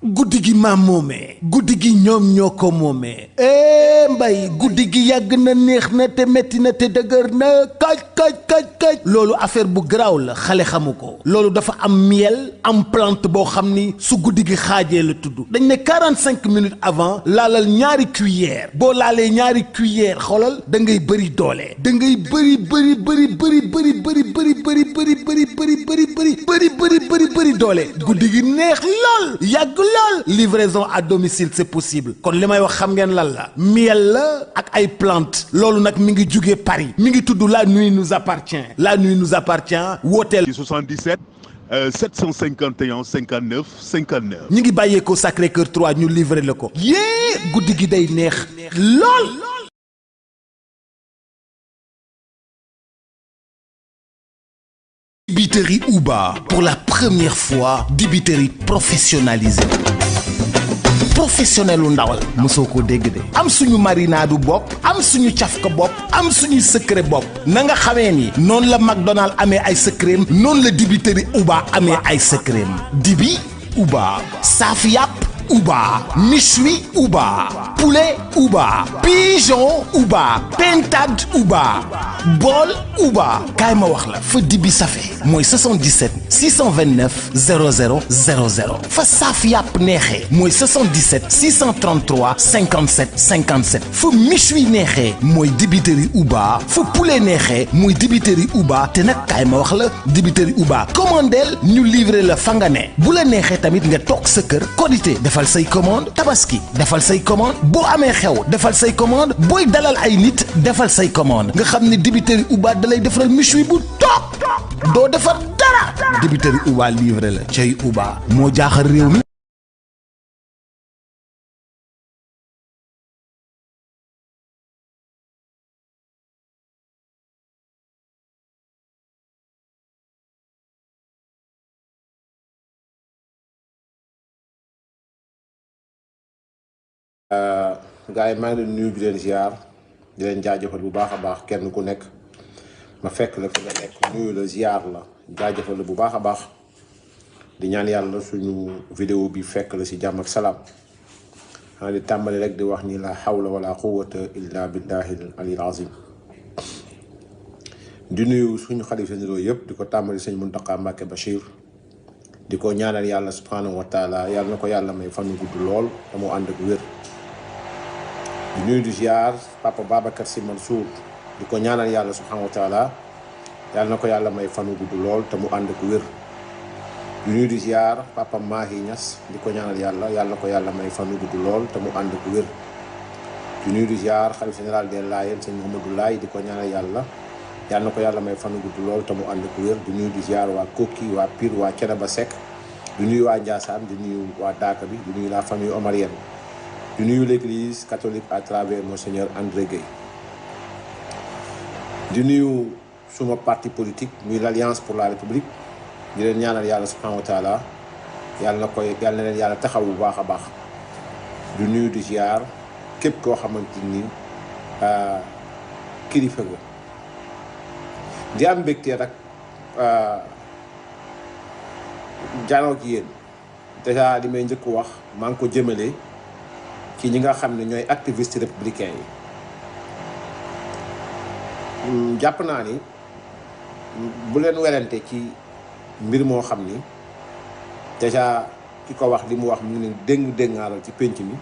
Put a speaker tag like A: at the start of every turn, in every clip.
A: guddi gi maam moomee guddi gi ñoom ñoo ko moomee mbay guddi gi yàgg na neex na te metti na te dëgër na kaj loolu affaire bu garaaw la xale xamu ko loolu dafa am miel am plante boo xam ni su guddi gi xaajee la tudd dañ ne 45 minutes avant laalal ñaari cuillère boo laalee ñaari cuillère xoolal da ngay bëri doole da ngay bëri doole guddi gi neex lool yàgg lool livraison à domicile c'est possible kon li may wax xam ngeen lan la miel la ak ay plante loolu nag mi ngi jugee Paris mi ngi tudd la nuit nous appartient la nuit nous appartient wooteel
B: 77 751 59 59
A: ñi ngi bàyyeekoo Sacré-Cœur 3 ñu livré la ko yée guddi gi day neex lool. Dibiterie Uba pour la première fois dibiterie professionnalisée professionnel u ndawal mosoo ko dégg de am suñu marinadu bopp am suñu cafka bopp am suñu secret bopp na nga xamee ni noonu la McDonald amee ay secret noonu la dibiterie Uba amee ay secret dibi Uba saaf yàpp Uba méchoui Uba poulet Uba pigeon Uba pintade Uba bool Uba kaay ma wax la fa dibi safe mooy 77 629 00 00 fa saaf yàpp neexee mooy 77 633 57 57 fa méchoui neexee mooy dibiterie Uba fa poulet neexee mooy dibiterie Uba te nag kaay ma wax la dibiterie Uba commandeel ñu livrer la fa nga ne bu la neexee tamit nga toog sa kër Korité defal say commande tabaski defal say commande boo amee xew defal say commande booy dalal ay nit defal say commande nga xam ne dibiterie Uba da lay defaral méchoui bu toog doo defar dara dibiterie Uba livré la cay Uba moo jaaxal réew mi.
C: gars yi maa ngi leen nuyu di leen ziar di leen jaajëfal bu baax a baax kenn ku nekk ma fekk la fi nga nekk nuyu la ziar la jaajëfal la bu baax a baax di ñaan yàlla suñu vidéo bi fekk la si jàmm ak salaam xanaa di tàmbali rek di wax ni la hawla wala quwwata illa billahi alil azim di nuyu suñu xalifa généraux yëpp di ko tàmbali sëñ Muntaqa Mbacké Bachir di ko ñaanal yàlla subhanahu wa taala yàlla na ko yàlla may fan gudd lool te mu ànd ak wér di nuyu di ziar papa Babacar Sy Mansour di ko ñaanal yàlla subhanahu wa taala yàlla na ko yàlla may fanu gudd lool te mu ànd ak wér di nuyu di ziar papa Mahi Niass di ko ñaanal yàlla na ko yàlla may fanu gudd lool te mu ànd ak wér di nuyu di ziar xalif général des Layènes sëñ Mouhamadou Laye di ko ñaanal yàlla na ko yàlla may fanu gudd lool te mu ànd ak wér di nuyu di ziar waa Koki waa Pire waa Thiénaba Seck di nuyu waa Ndiassane di nuyu waa Daaka bi di nuyu la famille omarienne di nuyu l'église catholique à travers monseigneur André Gueye di nuyu suma parti politique muy l'Alliance pour la République di leen ñaanal yàlla subhanahu wa taala yàlla na leen yàlla taxaw bu baax a baax di nuyu di ziar képp koo xamante ni kilifa nga di am mbégte rek jaanoo ci yéen déjà li may njëkk wax maa ngi ko jëmale ci ñi nga xam ne ñooy activistes républicains yi jàpp naa ni bu leen werante ci mbir moo xam ni déjà ki ko wax li mu wax mu ngi leen déngaaral ci pénc mi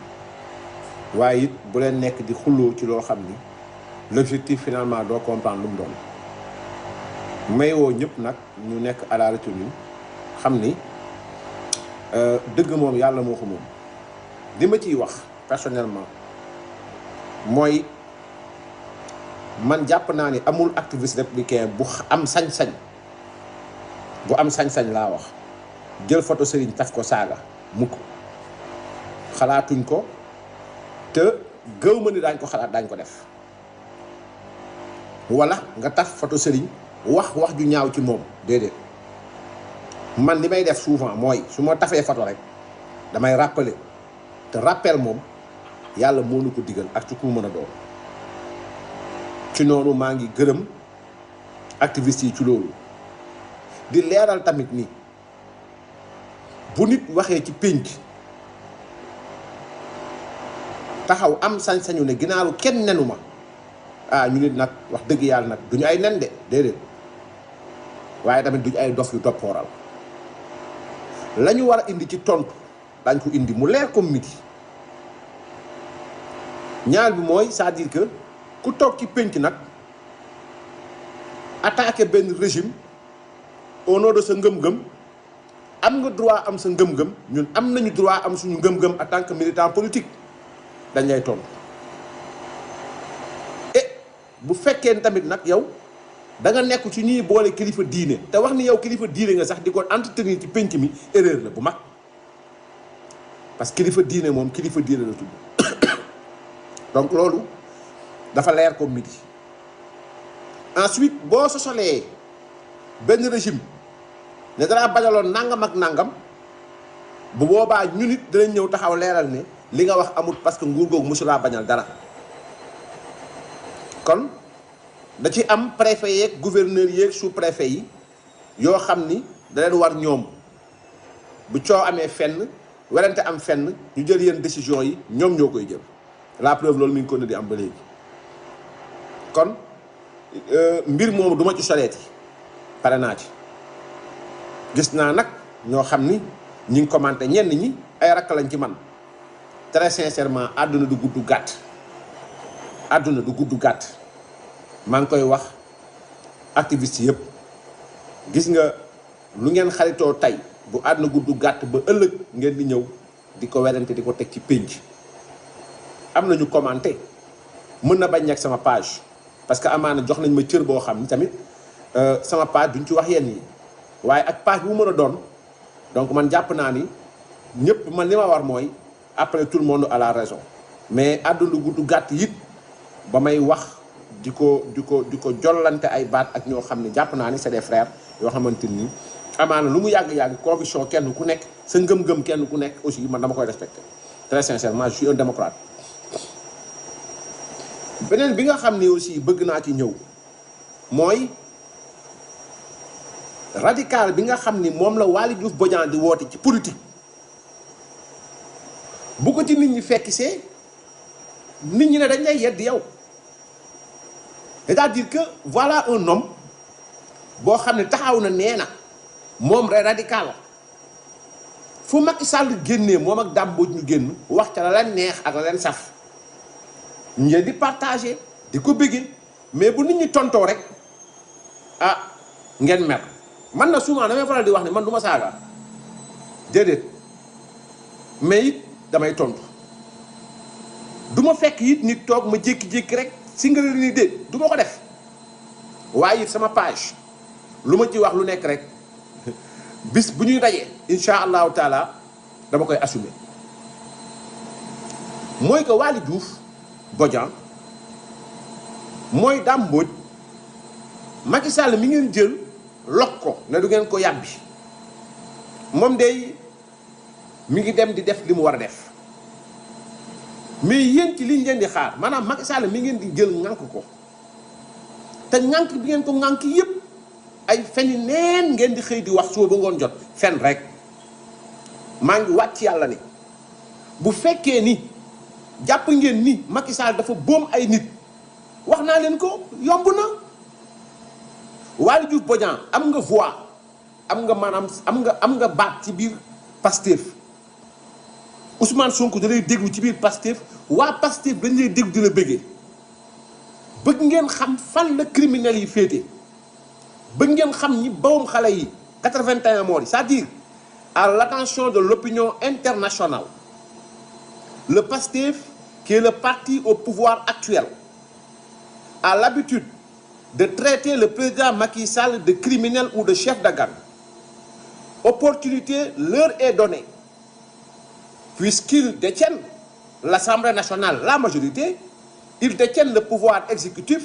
C: waaye it bu leen nekk di xulloo ci loo xam ni l'objectif finalement doo comprendre lu mu doon may woo ñëpp nag ñu nekk à la retenue xam ni dëgg moom yàlla moo ko moom li ma ciy wax personnellement mooy man jàpp naa ni amul activiste républicain bu am sañ-sañ laa wax jël photo Serigne taf ko saaga mukk xalaatuñ ko te gëw ma ni daañ ko xalaat daañ ko def wala nga taf photo Serigne wax ju ñaaw ci moom déedéet man li may def souvent mooy su ma tafee photo rek damay rappeler te rappel moom yàlla moo nu ko digal ak ci ku mën a doon ci noonu maa ngi gërëm activistes yi ci loolu di leeral tamit ni bu nit waxee ci pénc taxaw am sañ-sañu ne ginaaru kenn nenu ma ñu nit nag wax dëgg yàlla nag duñu ay nen de déedéet waaye tamit duñu ay dof yu toppooral la ñu war a indi ci tontu dañ ko indi mu leer comme midi ñaar bi mooy c'est-à-dire que ku toog ci pénc nag attaquer benn régime au nom de sa ngëm-ngëm am nga droit am sa ngëm-ngëm ñun am nañu droit am suñu ngëm-ngëm en tant que militant politique dañ lay tontu bu fekkee tamit nag yow da nga nekk ci ñuy boole kilifa diine te wax ni yow kilifa diine nga sax di ko entretenir ci pénc mi erreur la bu mag parce que kilifa diine moom kilifa diine la tudd donc loolu dafa leer comme midi ensuite boo sosolee benn régime ne danaa bañaloon nangam ak nangam bu boobaa ñu nit dinañ ñëw taxaw leeral ne li nga wax amul parce que nguur googu mosulaa bañal dara kon da ci am préfet yeeg gouverneur yeeg sous préfet yi yoo xam ni da leen war ñoom bu coow amee fenn werante am fenn ñu jël yenn décision yi ñoom ñoo koy jël la preuve loolu mi ngi ko ne di am ba léegi kon mbir moomu du ma ci soleeti pare naa ci gis naa nag ñoo xam ni ñi ngi commenté ñenn ñi ay rakk lañ ci man très sincèrement àdduna du gudd gàtt àdduna du gudd gàtt maa ngi koy wax activiste yëpp gis nga lu ngeen xaritoo tey bu àdduna gudd gàtt ba ëllëg ngeen di ñëw di ko werante di ko teg ci pénc am nañu commenté mën na bañ nekk sama page parce que amaana jox nañ ma cër boo xam ni tamit sama page duñ ci wax yenn yi waaye ak page bu mën a doon donc man jàpp naa ni ñëpp man li ma war mooy après tout le monde a la raison mais àdduna gudd gàtt it ba may wax di ko jollante ay baat ak ñoo xam ne jàpp naa ni c'est des frères yoo xamante ni amaana lu mu yàgg-yàgg conviction kenn ku nekk sa ngëm-ngëm kenn ku nekk aussi man dama koy respecter très sincèrement je suis un démocrate. beneen bi nga xam ne aussi bëgg naa ci ñëw mooy radical bi nga xam ni moom la Waly Diouf Bodian di woote ci politique bu ko ci nit ñi fekkisee nit ñi ne dañ lay yedd yow c'est-à-dire que voilà un homme boo xam ne taxaw na nee na moom rek radical fu Macky Sall génnee moom ak Dame Mbodj ñu génn wax ca la leen neex ak la leen saf ñu di partager di ko bëggee mais bu nit ñi tontoo rek ngeen mer man na souvent damay faral di wax ne man du ma saaga déedéet mais it damay tontu du ma fekk it nit toog ma jékki-jékki rek si nga ni déet du ma ko def waaye it sama page lu ma ci wax lu nekk rek bis bu ñuy dajee incha allahu taala dama koy assumer mooy que Waly Diouf Bodian mooy Dame Mbodj Macky Sall mi ngeen jël lok ko ne du ngeen ko yàbbi moom day mi ngi dem di def li mu war a def mais yéen ci liñ leen di xaar maanaam Macky Sall mi ngeen di jël ŋànk ko te ŋànk bi ngeen ko ŋànk yépp ay feni neen ngeen di xëy di wax suba ba ngoon jot fen rek maa ngi wàcc yàlla ni bu fekkee ni jàpp ngeen ni Macky Sall dafa boom ay nit wax naa leen ko yomb na Waly Diouf Bodian am nga voix am nga maanaam am nga baat ci biir Pastef Ousmane Sonko da lay déglu ci biir Pastef waa Pastef dañ lay déglu di la bëggee bëgg ngeen xam fan la criminels yi féete bëgg ngeen xam ñi bawum xale yi 81 morts yi c'est-à-dire à l'attention de l'opinion internationale le Pastef qui est le parti au pouvoir actuel a l'habitude de traiter le président Macky Sall de criminel ou de chef de gang. Opportunité leur est donnée. Puisqu'ils détiennent l'Assemblée nationale, la majorité, ils détiennent le pouvoir exécutif,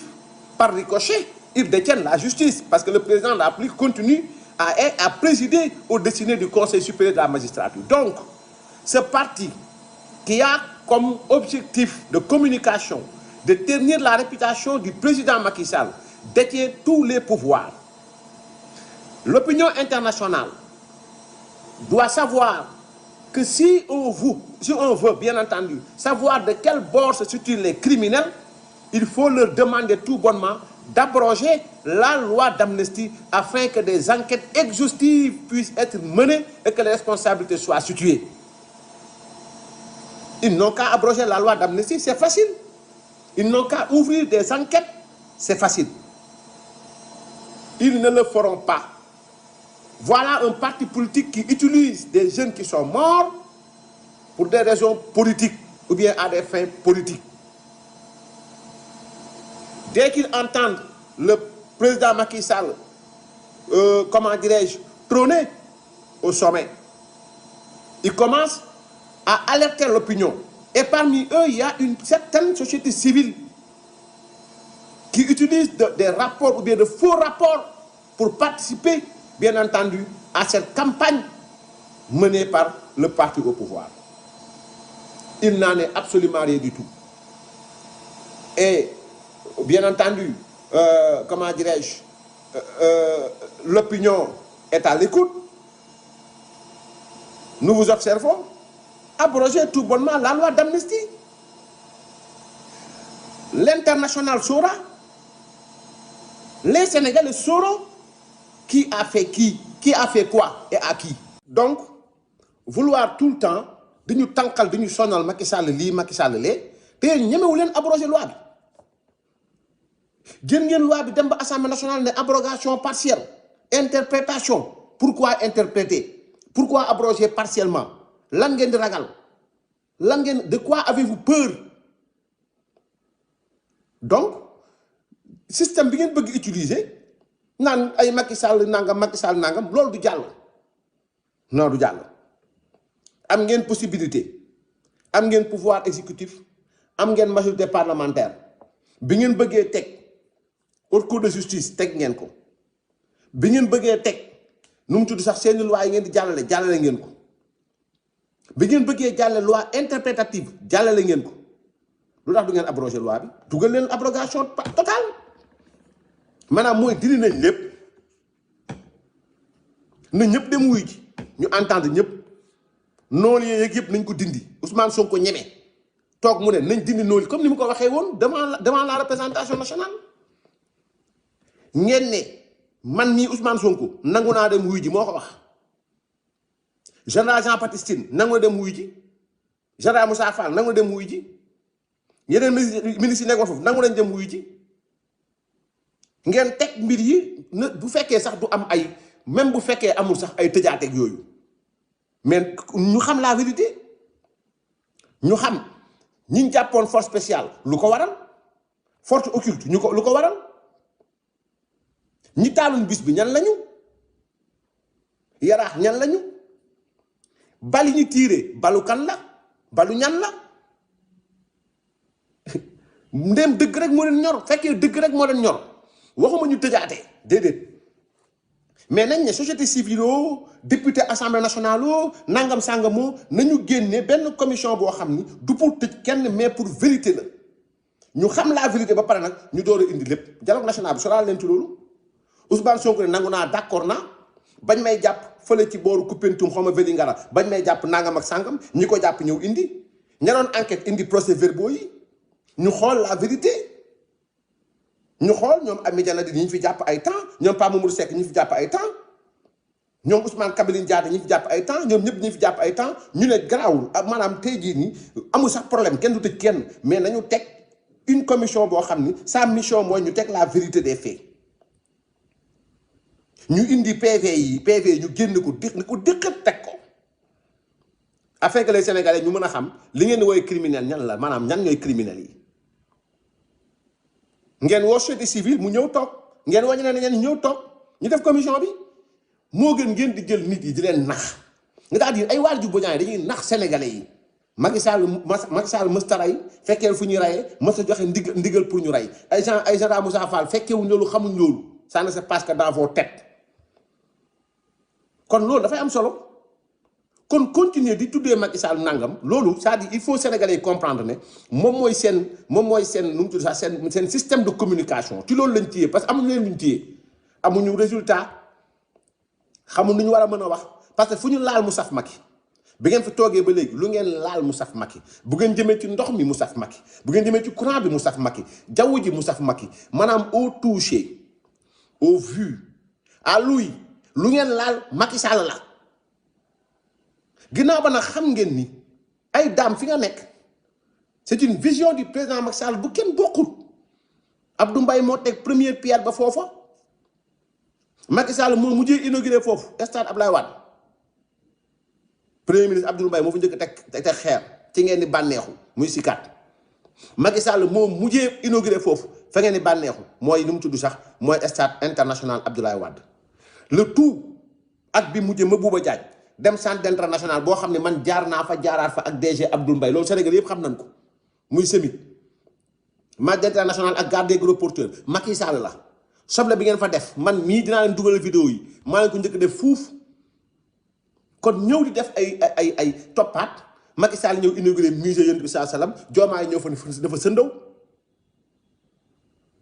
C: par ricochet, ils détiennent la justice, parce que le président de la République continue à présider au destiné du Conseil supérieur de la magistrature. Donc, ce parti qui a comme objectif de communication de ternir la réputation du président Macky Sall détient tous les pouvoirs. L'opinion internationale doit savoir que si on veut, bien entendu, savoir de quel bord se situent les criminels, il faut leur demander tout bonnement d'abroger la loi d'amnistie afin que des enquêtes exhaustives puissent être menées et que les responsabilités soient situées. Ils n'ont qu'à abroger la loi d'amnistie, c'est facile. Ils n'ont qu'à ouvrir des enquêtes, c'est facile. Ils ne le feront pas. Voilà un parti politique qui utilise des jeunes qui sont morts pour des raisons politiques ou bien à des fins politiques. Dès qu'ils entendent le président Macky Sall, comment dirais-je, trôner au sommet, ils commencent à alerter l'opinion. Et parmi eux, il y a une certaine société civile qui utilise des rapports ou bien de faux rapports pour participer, bien entendu, à cette campagne menée par le parti au pouvoir. Il n'en est absolument rien du tout. Et, bien entendu, comment dirais-je, l'opinion est à l'écoute. Nous vous observons. Abroger tout bonnement la loi d'amnistie. L'international saura. Les Sénégalais sauront qui a fait quoi et à qui. Donc, vouloir tout le temps de nous tankal, de nous sonal Macky Sall li, Macky Sall lé, te ñemewu len abroger loi bi. Gën ngeen loi bi dem ba Assemblée nationale ne abrogation partielle, interprétation. Pourquoi interpréter? Pourquoi abroger partiellement? Lan ngeen di ragal? Lan ngeen, de quoi avez-vous peur? Donc, système bi ngeen bëgg utiliser naan ay Macky Sall nangam loolu du jàll. Non du jàll. Am ngeen possibilité, am ngeen pouvoir exécutif, am ngeen majorité parlementaire. Bi ngeen bëggee teg haute cour de justice teg ngeen ko. Bi ngeen bëggee teg nu mu tudd sax seeni loi yi ngeen di jàllale ngeen ko. Bi ngeen bëggee jàllale loi interprétative jàllale ngeen ko. Lu tax du ngeen abroger loi bi? Dugal leen abrogation totale. Maanaam mooy dindi nañ lépp. Na ñëpp dem wuy ji ñu entendre ñëpp. Noonu yeeg yëpp nañ ko dindi. Ousmane Sonko ñeme. Toog mu ne nañ dindi noonu comme ni mu ko waxee woon devant la représentation nationale. Ngeen ne man mii Ousmane Sonko nangu naa dem wuy ji moo ko wax. Général Jean-Baptiste Tine nangu na dem wuy ji. Général Moussa Fall nangu na dem wuy ji. Yeneen ministre yi nekkoon foofu nangu nañ dem wuy ji. Ngeen teg mbir yi bu fekkee sax du am ay même bu fekkee amul sax ay tëjaateeg yooyu mais ñu xam la vérité ñu xam ñi jàppoon force spéciale lu ko waral force occulte lu ko waral ñi taaluñ bis bi ñan lañu yaraax ñan lañu bali ñu tiire balu kan la balu ñan la ndéem dëgg rek moo leen ñor fekkee dëgg rek moo leen ñor waxuma ñu tëjaatee déedéet mais nañ ne société civile oo député assemblée nationale oo nangam sàngamoo nañu génne benn commission boo xam ni du pour tëj kenn mais pour vérité la ñu xam la vérité ba pare nag ñu door a indi lépp dialogue national bi soral leen ci loolu Ousmane Sonko ne nangu naa d'accord naa bañ may jàpp fële ci booru Koupentoum xaw ma Vélingara bañ may jàpp nangam ak sàngam ñi ko jàpp ñëw indi ña doon enquête indi procès-verbaux yi ñu xool la vérité. Ñu xool ñoom Amy Diallo ñi fi jàpp ay temps ñoom Pape Mamadou Seck ñi fi jàpp ay temps ñoom Ousmane Kabiline Diatta ñi fi jàpp ay temps ñoom ñëpp ñi fi jàpp ay temps ñu ne garaawul maanaam tey jii nii amul sax problème kenn du tëj kenn mais nañu teg une commission boo xam ni sa mission mooy ñu teg la vérité des faits ñu indi PV ñu génn ko dëkkat teg ko afin que les Sénégalais ñu mën a xam li ngeen di woowee criminel ñan la maanaam ñan ñooy criminels yi. ngeen woo société civile mu ñëw toog ngeen wàññi ne ngeen ñëw toog ñu def commission bi moo gën ngeen di jël nit yi di leen nax c'est-à-dire ay Waly Diouf Bodiang dañuy nax sénégalais yi Macky Sall mës ta rey fekkee fu ñuy reyee mës a joxe ndigal pour ñu rey ay Général Moussa Fall fekkewuñ loolu xamuñ loolu ça ne se passe que dans vos têtes kon loolu dafay am solo kon continuer di tuddee Macky Sall nangam loolu c'est-à-dire il faut sénégalais comprendre ne moom mooy seen nu mu tudd sax seen système de communication ci loolu lañ téye parce que amuñu leen luñ téye amuñu résultat xamul nu ñu war a mën a wax parce que fu ñu laal mu saf Macky bi ngeen fi toogee ba léegi lu ngeen laal mu saf Macky bu ngeen jëmee ci ndox mi mu saf Macky bu ngeen jëmee ci courant bi mu saf Macky jaww ji mu saf Macky maanaam au toucher au vu à l'ouïe lu ngeen laal Macky Sall la ginnaaw ba nag xam ngeen ni ay daam fi nga nekk c'est une vision du président Macky Sall bu kenn bokkul Abdou Mbaye moo teg première pierre ba foofa Macky Sall moo mujjee inauguré foofu stade Abdoulaye Wade premier ministre Abdoul Mbaye moo fa njëkk teg xeer ci ngeen di bànneexu muy Sicap Macky Sall moo mujjee inauguré foofu fa ngeen di bànneexu mooy ni mu tudd sax mooy stade international Abdoulaye Wade le tout ak bi mujjee ma buuba jaaj dem centre international boo xam ne man jaar naa fa jaaraat fa ak DG Abdoul Mbaye loolu Sénégal yëpp xam nañ ko muy semit match international ak garde des gros porteurs Macky Sall la soble bi ngeen fa def man mii dinaa leen dugal vidéo yi maa leen ko njëkk def fuuf kon ñëw di def ay toppaat Macky Sall ñëw inauguré musée Yonent bi saa salaam Diomaye ñëw fa dafa sëndaw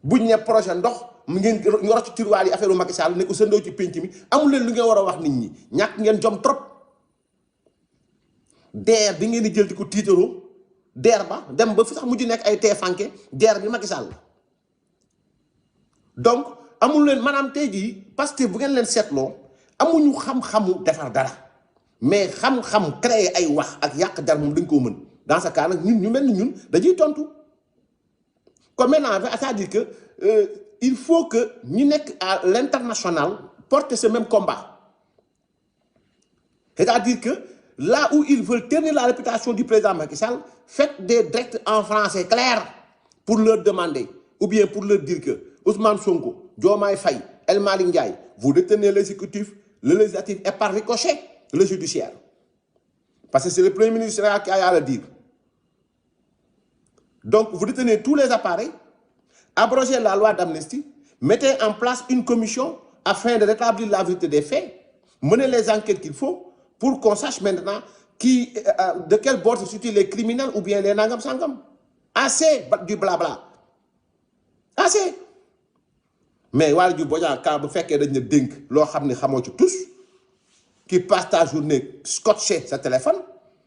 C: buñ ne projet ndox mu ngeen ngoro ci tiroir yi affaire u Macky Sall ne ko sëndaw ci pénc mi amul leen lu ngeen war a wax nit ñi ñàkk ngeen jom trop DER bi ngeen di jël di ko tiitaroo DER ba dem ba fi sax mujj nekk ay teefanke DER bi Macky Sall donc amul leen maanaam tey jii parce que bu ngeen leen seetloo amuñu xam-xamu defar dara mais xam-xam créer ay wax ak yàq dara moom dañ koo mën dans ce cas nag ñun ñu mel ni ñun dañuy tontu comme maintenant c'est-à-dire que il faut que ñu nekk à l'international porter ce même combat c'est-à-dire que là où ils veulent ternir la réputation du président Macky Sall faites des directs en français clair pour leur demander ou bien pour leur dire que Ousmane Sonko, Diomaye Faye, El Malick Ndiaye, vous détenez l'exécutif, le législatif et par ricochet le judiciaire. Parce que c'est le premier ministre qui a à le dire. Donc vous détenez tous les appareils, abrogez la loi d'amnistie, mettez en place une commission afin de rétablir la vérité des faits, menez les enquêtes qu'il faut pour qu'on sache maintenant de quel bord se situent les criminels ou bien les nangam sangam. Assez du blabla. Assez. Mais Waly Diouf Bodiang quand bu fekkee dañ ne dénk loo xam ne xamoo ci tous qui passe ta journée scotché sa téléphone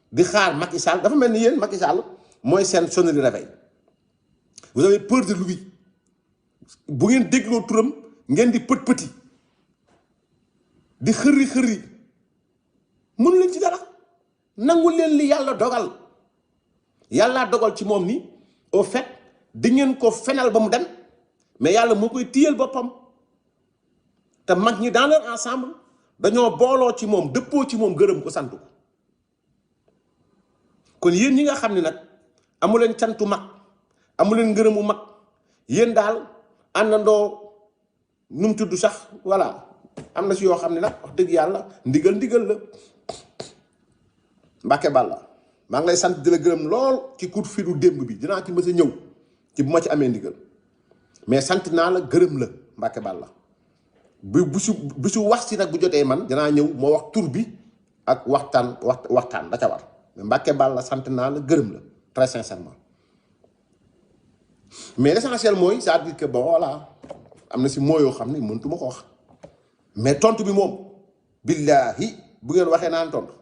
C: di xaar Macky Sall dafa mel ni yéen Macky Sall mooy seen sonnerie réveil vous avez peur de lui bu ngeen dégloo turam ngeen di pëti di xëri mënu leen ci dara nangu leen li yàlla dogal yàllaa dogal ci moom ni au fait di ngeen ko fenal ba mu dem mais yàlla moo koy tiyal boppam te mag ñi dans leur ensemble dañoo booloo ci moom dëppoo ci moom gërëm ko sant ko kon yéen ñi nga xam ne nag amu leen cantu mag amu leen ngërëmu mag yéen daal àndandoo nu mu tudd sax voilà am na si yoo xam ne nag wax dëgg yàlla ndigal la Mbàkke Balla maa ngi lay sant di la gërëm lool ci coup de fil démb bi dinaa ci mës a ñëw ci bu ma ci amee ndigal mais sant naa la gërëm la Mbàkke Balla bu su wax si nag bu jotee man dinaa ñëw moo wax tur bi ak waxtaan da ca war mais Mbàkke Balla sant naa la gërëm la très sincèrement mais l'essentiel mooy c'est-à-dire que bon voilà am na si moo yoo xam ne mëntu ma ko wax mais tontu bi moom billaahi bu ngeen waxee naan tontu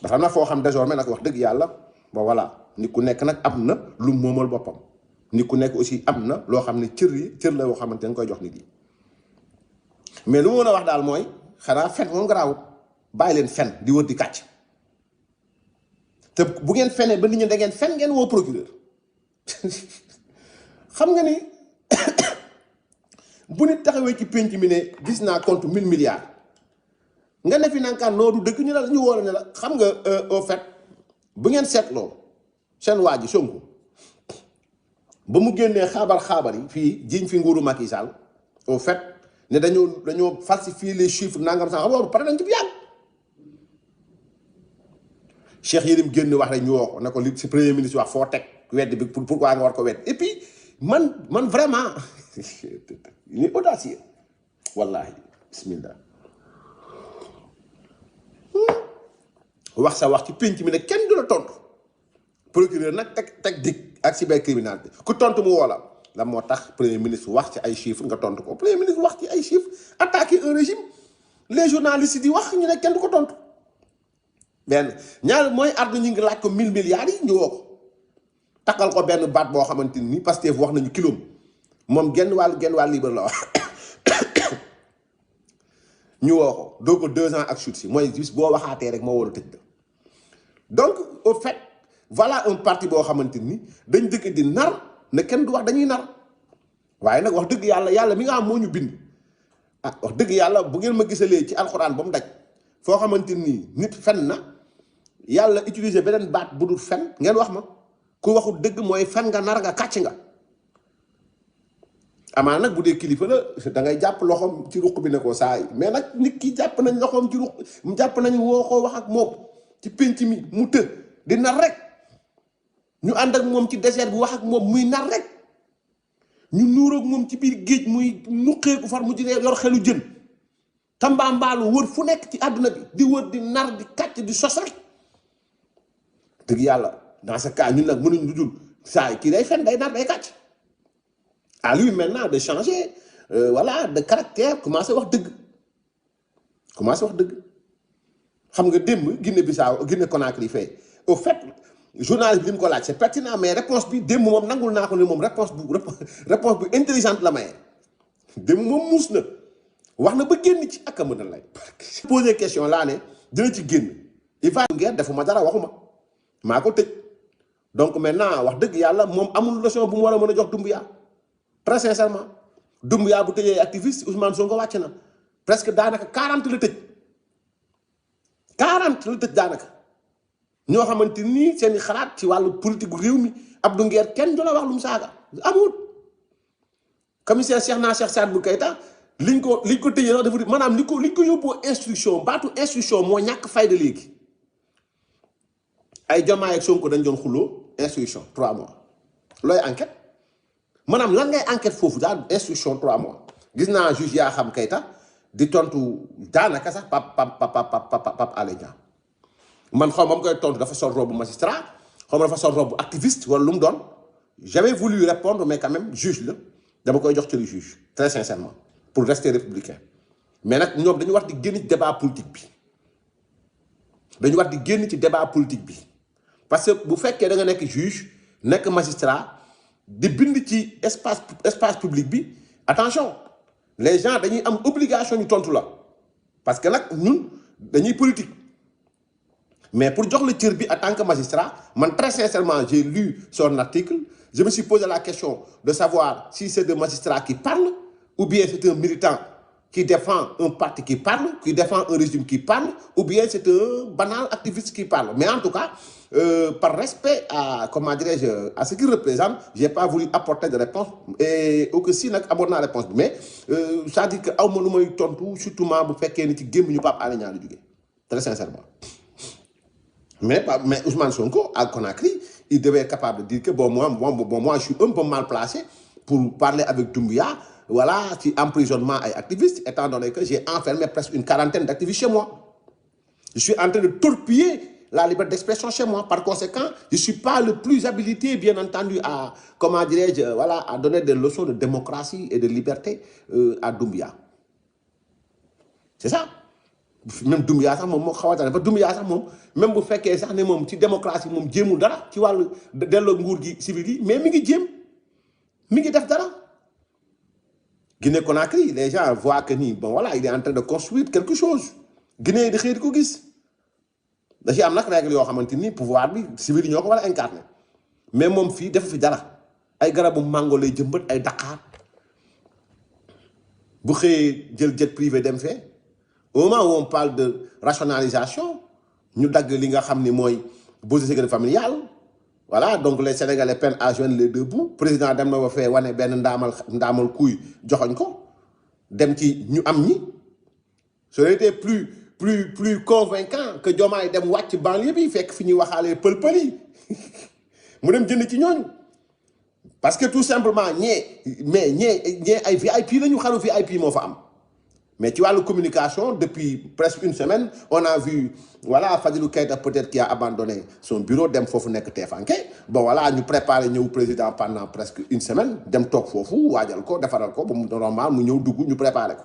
C: dafa am na foo xam désormais nag wax dëgg yàlla bon voilà nit ku nekk nag am na lu moomal boppam nit ku nekk aussi am na loo xam ne cër la yoo xamante nga koy jox nit yi mais lu ma mën a wax daal mooy xanaa fen moom garaawut bàyyi leen fen di wër di kàcc te bu ngeen fenee ba nit ñi da ngeen fen ngeen woo procureur xam nga ni bu nit taxawee ci pénc mi ne gis naa compte 1000 milliards nga ne fi nankaan noo du dëgg ñu la ñu wóor ne la xam nga au fait bu ngeen seetloo seen waa ji Sonko ba mu génnee xaabar yi fii jiñ fi nguuru Macky Sall au fait ne dañoo falsifier les chiffres nangam sax xam loolu pare nañ ci bu yàgg Cheikh Yérim génn wax rek ñu woo ko ne ko li si premier ministre wax foo teg wedd bi pourquoi nga war ko wedd et puis man vraiment il est audacieux wallahi bismillah wax sa wax ci pénc mi ne kenn du la tontu procureur nag teg dig ak cybercriminalité ku tontu mu woo la moo tax premier ministre wax ci ay chiffres nga tontu ko premier ministre wax ci ay chiffres attaquer un régime les journalistes di wax ñu ne kenn du ko tontu benn ñaar mooy Ardo ñu ngi laaj ko 1000 milliards yi ñu woo ko takkal ko benn baat boo xamante ni Pastef wax nañu kilo moom genn wàll libre la wax ñu woo ko doo ko 2 ans ak chute si mooy juste boo waxaatee rek moo war a tëj la donc au fait voilà un parti boo xamante ni dañ dëkk di nar ne kenn du wax dañuy nar waaye nag wax dëgg yàlla mi nga xam moo ñu bind ah wax dëgg yàlla bu ngeen ma gisalee ci alxuraan ba mu daj foo xamante ni nit fen na yàlla utiliser beneen baat bu dul fen ngeen wax ma ku waxul dëgg mooy fen nga nar nga kàcc nga amaa nag bu dee kilifa la da ngay jàpp loxoom ci ruq bi ne ko saa yi mais nag nit ki jàpp nañ loxoom ci ruq jàpp nañ woo ko wax ak moom ci pénc mi mu të di nar rek ñu ànd ak moom ci désert bi wax ak moom muy nar rek ñu nuuroog moom ci biir géej muy nuqeeku far mu jëlee yor xelu jën tambaambaalu wër fu nekk ci àdduna bi di wër di nar di kàcc di sos rek dëgg yàlla dans ce cas ñun nag mënuñ lu dul saa yi kii day fen day nar day kàcc à lui maintenant de changer voilà de caractère commencé wax dëgg xam nga démb Guinée-Bissau Guinée Conakry fee au fait journaliste bi li mu ko laaj c'est pertinent mais réponse bi démb moom nangul naa ko ne moom réponse bu intelligente la maye démb moom muus na wax na ba génn ci ak a mën a lay poser question laa ne dina ci génn il va guerre defuma dara waxuma maa ko tëj donc maintenant wax dëgg yàlla moom amul leçon bu mu war a mën a jox Doumbouya très sincèrement Doumbouya bu tëjee activiste Ousmane Sonko wàcc na presque daanaka 40 la tëj daanaka ñoo xamante ni seen i xalaat ci wàllu politique réew mi Abdou Nguer kenn du la wax lu mu saaga amul commissaire Cheikh Sadibou Keita liñ ko tëjee nag dafa maanaam liñ ko yóbboo instruction baatu instruction moo ñàkk fayda léegi ay Diomaye ak Sonko dañ doon xuloo instruction 3 mois looy enquête maanaam lan ngay enquête foofu daal instruction 3 mois gis naa juge yaa xam Keita di tontu daanaka sax Pape Alé Niang man xaw ma mu koy tontu dafa sol robe magistrat xaw ma dafa sol robe activiste wala lu mu doon j'avais voulu répondre mais quand même juge la dama koy jox ci le juge très sincèrement pour rester républicain mais nag ñoom dañu war di génn ci débat politique bi parce que bu fekkee da nga nekk juge nekk magistrat di bind ci espace public bi attention les gens dañuy am obligation ñu tontu la parce que nag ñun dañuy politique mais pour jox la cër bi en tant que magistrat man très sincèrement j'ai lu son article je me suis posé la question de savoir si c'est des magistrats qui parlent ou bien c'est un militant qui défend un parti qui parle, qui défend un régime qui parle, ou bien c'est un banal activiste qui parle. Mais en tout cas, par respect à, comment dirais-je, à ce qu'il représente, je n'ai pas voulu apporter de réponse. Et au que si, nak aborde la réponse. Mais ça dit que au moment où tontu, surtout moi, vous faites qu'il y ait une game, nous pas aller dans le très sincèrement. Mais Ousmane Sonko, à Conakry, il devait être capable de dire que moi, je suis un peu mal placé pour parler avec Doumbouya. Voilà, qui emprisonnement et activistes, étant donné que j'ai enfermé presque une quarantaine d'activistes chez moi. Je suis en train de torpiller la liberté d'expression chez moi. Par conséquent, je ne suis pas le plus habilité, bien entendu, à, comment dirais-je, voilà, à donner des leçons de démocratie et de liberté à Doumbouya. C'est ça. Même Doumbouya, ça, même bu fekkee sax ne moom ci démocratie moom jéemul dara ci wàllu delloo nguur gi civil yi mais mi ngi jéem mi ngi def dara. Guinée Conakry, les gens voient que ni bon voilà il est en train de construire quelque chose Guinée di xëy di ko gis da ci am nag règle yoo xamante ni pouvoir bi civil yi ñoo ko war a incarner mais moom fii defu fi dara ay garabu mango lay jëmbat ay Dakar bu xëyee jël jet privé dem fee au moment où on parle de rationalisation ñu dagg li nga xam ni mooy bourse de sécurité familiale voilà donc les Sénégalais peinent à joindre les deux bouts président dem na ba fee wane benn ndaamal kuy joxoñ ko dem ci ñu am ñi ça aurait été plus convaincant que Diomaye dem wàcc banlieue bi fekk fi ñuy waxaalee pël-pël yi mu dem jënd ci ñooñu parce que tout simplement ñee ay VIP la ñu xaru VIP moo fa am mais tu vois la communication depuis presque une semaine on a vu voilà Fadilou Keita peut-être qui a abandonné son bureau dem foofu nekk teefanke bon voilà ñu préparé ñëw président pendant presque une semaine dem toog foofu waajal ko defaral ko ba mu normal mu ñëw dugg ñu préparé ko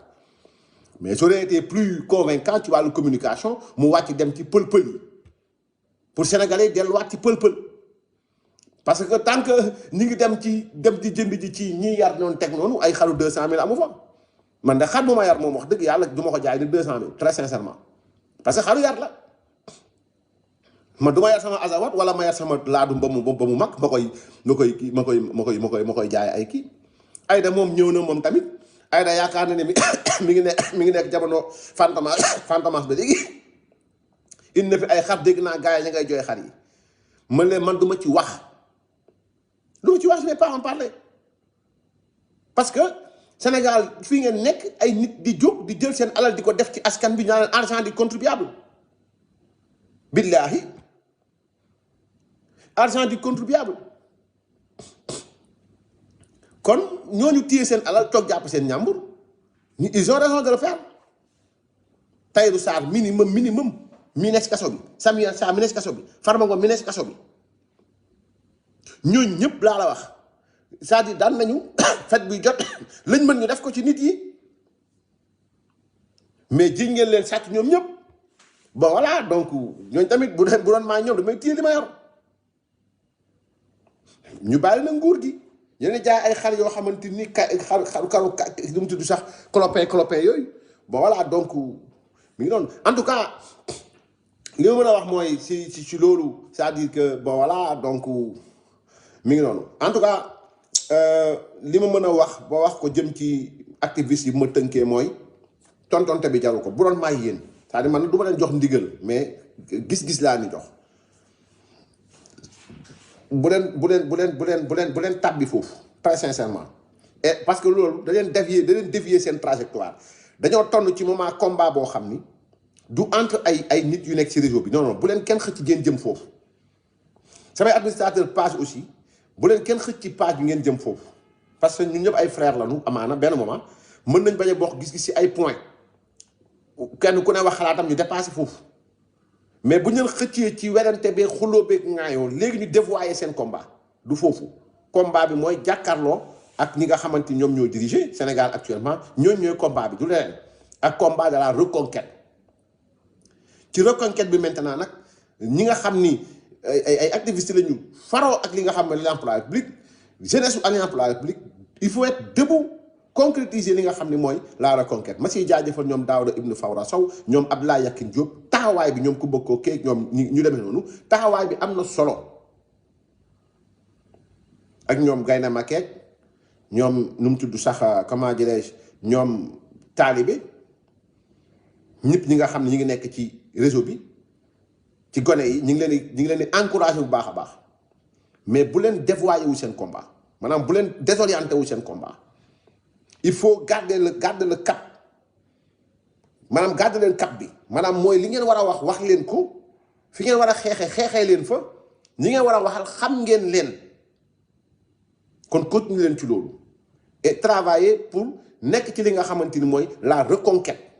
C: mais ça aurait été plus convaincant tu vois la communication mu wàcc dem ci pël-pël yi pour sénégalais delluwaat ci pël-pël parce que tant que ñi ngi dem di jënd ji ci ñi yar noonu teg noonu ay xaru 200 000 amu fa man de xar bu ma yar moom wax dëgg yàlla du ma ko jaay ni 200 000 très sincèrement parce que xaru yar la ma du ma yar sama azawat wala ma yar sama laadum ba mu mag ma koy jaay ay kii Aïda moom ñëw na moom tamit Aïda yaakaar na ne mi ngi nekk jamono Fantomas ba léegi indi na fi ay xar dégg naa gars yi ña ngay jooy xar yi man leen man du ma ci wax je vais pas en parler parce que Sénégal fii ngeen nekk ay nit di jóg di jël seen alal di ko def ci askan bi ñu naan argent du contribuable billahi argent du contribuable kon ñooñu téye seen alal toog jàpp seen ñàmbur ils ont raison de le faire Tahirou Sarr minimum mi nekk ci kaso bi Samuel Sarr mi nekk ci kaso bi Farba Ngom mi nekk ci kaso bi ñooñu ñëpp laa la wax c'est-à-dire daan nañu fet bi jot lañ mën ñu def ko ci nit yi mais jiñ ngeen leen sàcc ñoom ñëpp bon voilà donc ñooñu tamit bu doon maa ñoom damay téye li ma yor ñu bàyyi na nguur gi ñeneen jaay ay xar yoo xamante ni xaru lu mu tudd sax clopin yooyu bon voilà donc mi ngi doon en tout cas li ma mën a wax mooy si loolu c'est-à-dire que bon voilà donc mi ngi noonu en tout cas li ma mën a wax ba wax ko jëm ci activiste yi bu ma tënkee mooy tontonte bi jaru ko bu doon maay yéen c'est-à-dire man du ma leen jox ndigal mais gis-gis laa ni jox bu leen tàbbi foofu très sincèrement et parce que loolu da leen dévier seen trajectoire dañoo tonn ci moment combat boo xam ni du entre ay nit yu nekk ci réseau bi non bu leen kenn xëcc ngeen jëm foofu samay administrateur page aussi bu leen kenn xëcc ci page bi ngeen jëm foofu parce que ñun ñëpp ay frère lañu amaana benn moment mën nañ bañ a bokk gis-gis ci ay point kenn ku ne wax xalaatam ñu dépassé foofu mais bu ñu leen xëccee ci werante bee xuloo beeg ŋaayoo léegi ñu dévoyer seen combat du foofu combat bi mooy jàkkaarloo ak ñi nga xamante ni ñoom ñoo diriger Sénégal actuellement ñooy combat bi du leneen ak combat de la reconquête ci reconquête bi maintenant nag ñi nga xam ni ay activistes lañu faroo ak li nga xam ne l'emploi public jeunesse à l'emploi public il faut être debout concrétiser li nga xam ne mooy la reconquête ma siy jaajëfal ñoom Daouda Ibn Fawra Sow ñoom Abdoulaye Yakhine Diop taxawaay bi ñoom ku bëggoo keeg ñoom ñu demee noonu taxawaay bi am na solo ak ñoom Gayna Makeek ñoom nu mu tudd sax comment dirais-je ñoom taalibe ñëpp ñi nga xam ne ñi ngi nekk ci réseau bi ci gone yi ñu ngi leen di encouragé bu baax a baax mais bu leen dévoyé wu seen combat maanaam bu leen désorienté wu seen combat il faut garder le cap maanaam garder leen cap bi maanaam mooy li ngeen war a wax leen ko fi ngeen war a xeexee leen fa ñi ngeen war a waxal xam ngeen leen kon continuer leen ci loolu et travailler pour nekk ci li nga xamante ni mooy la reconquête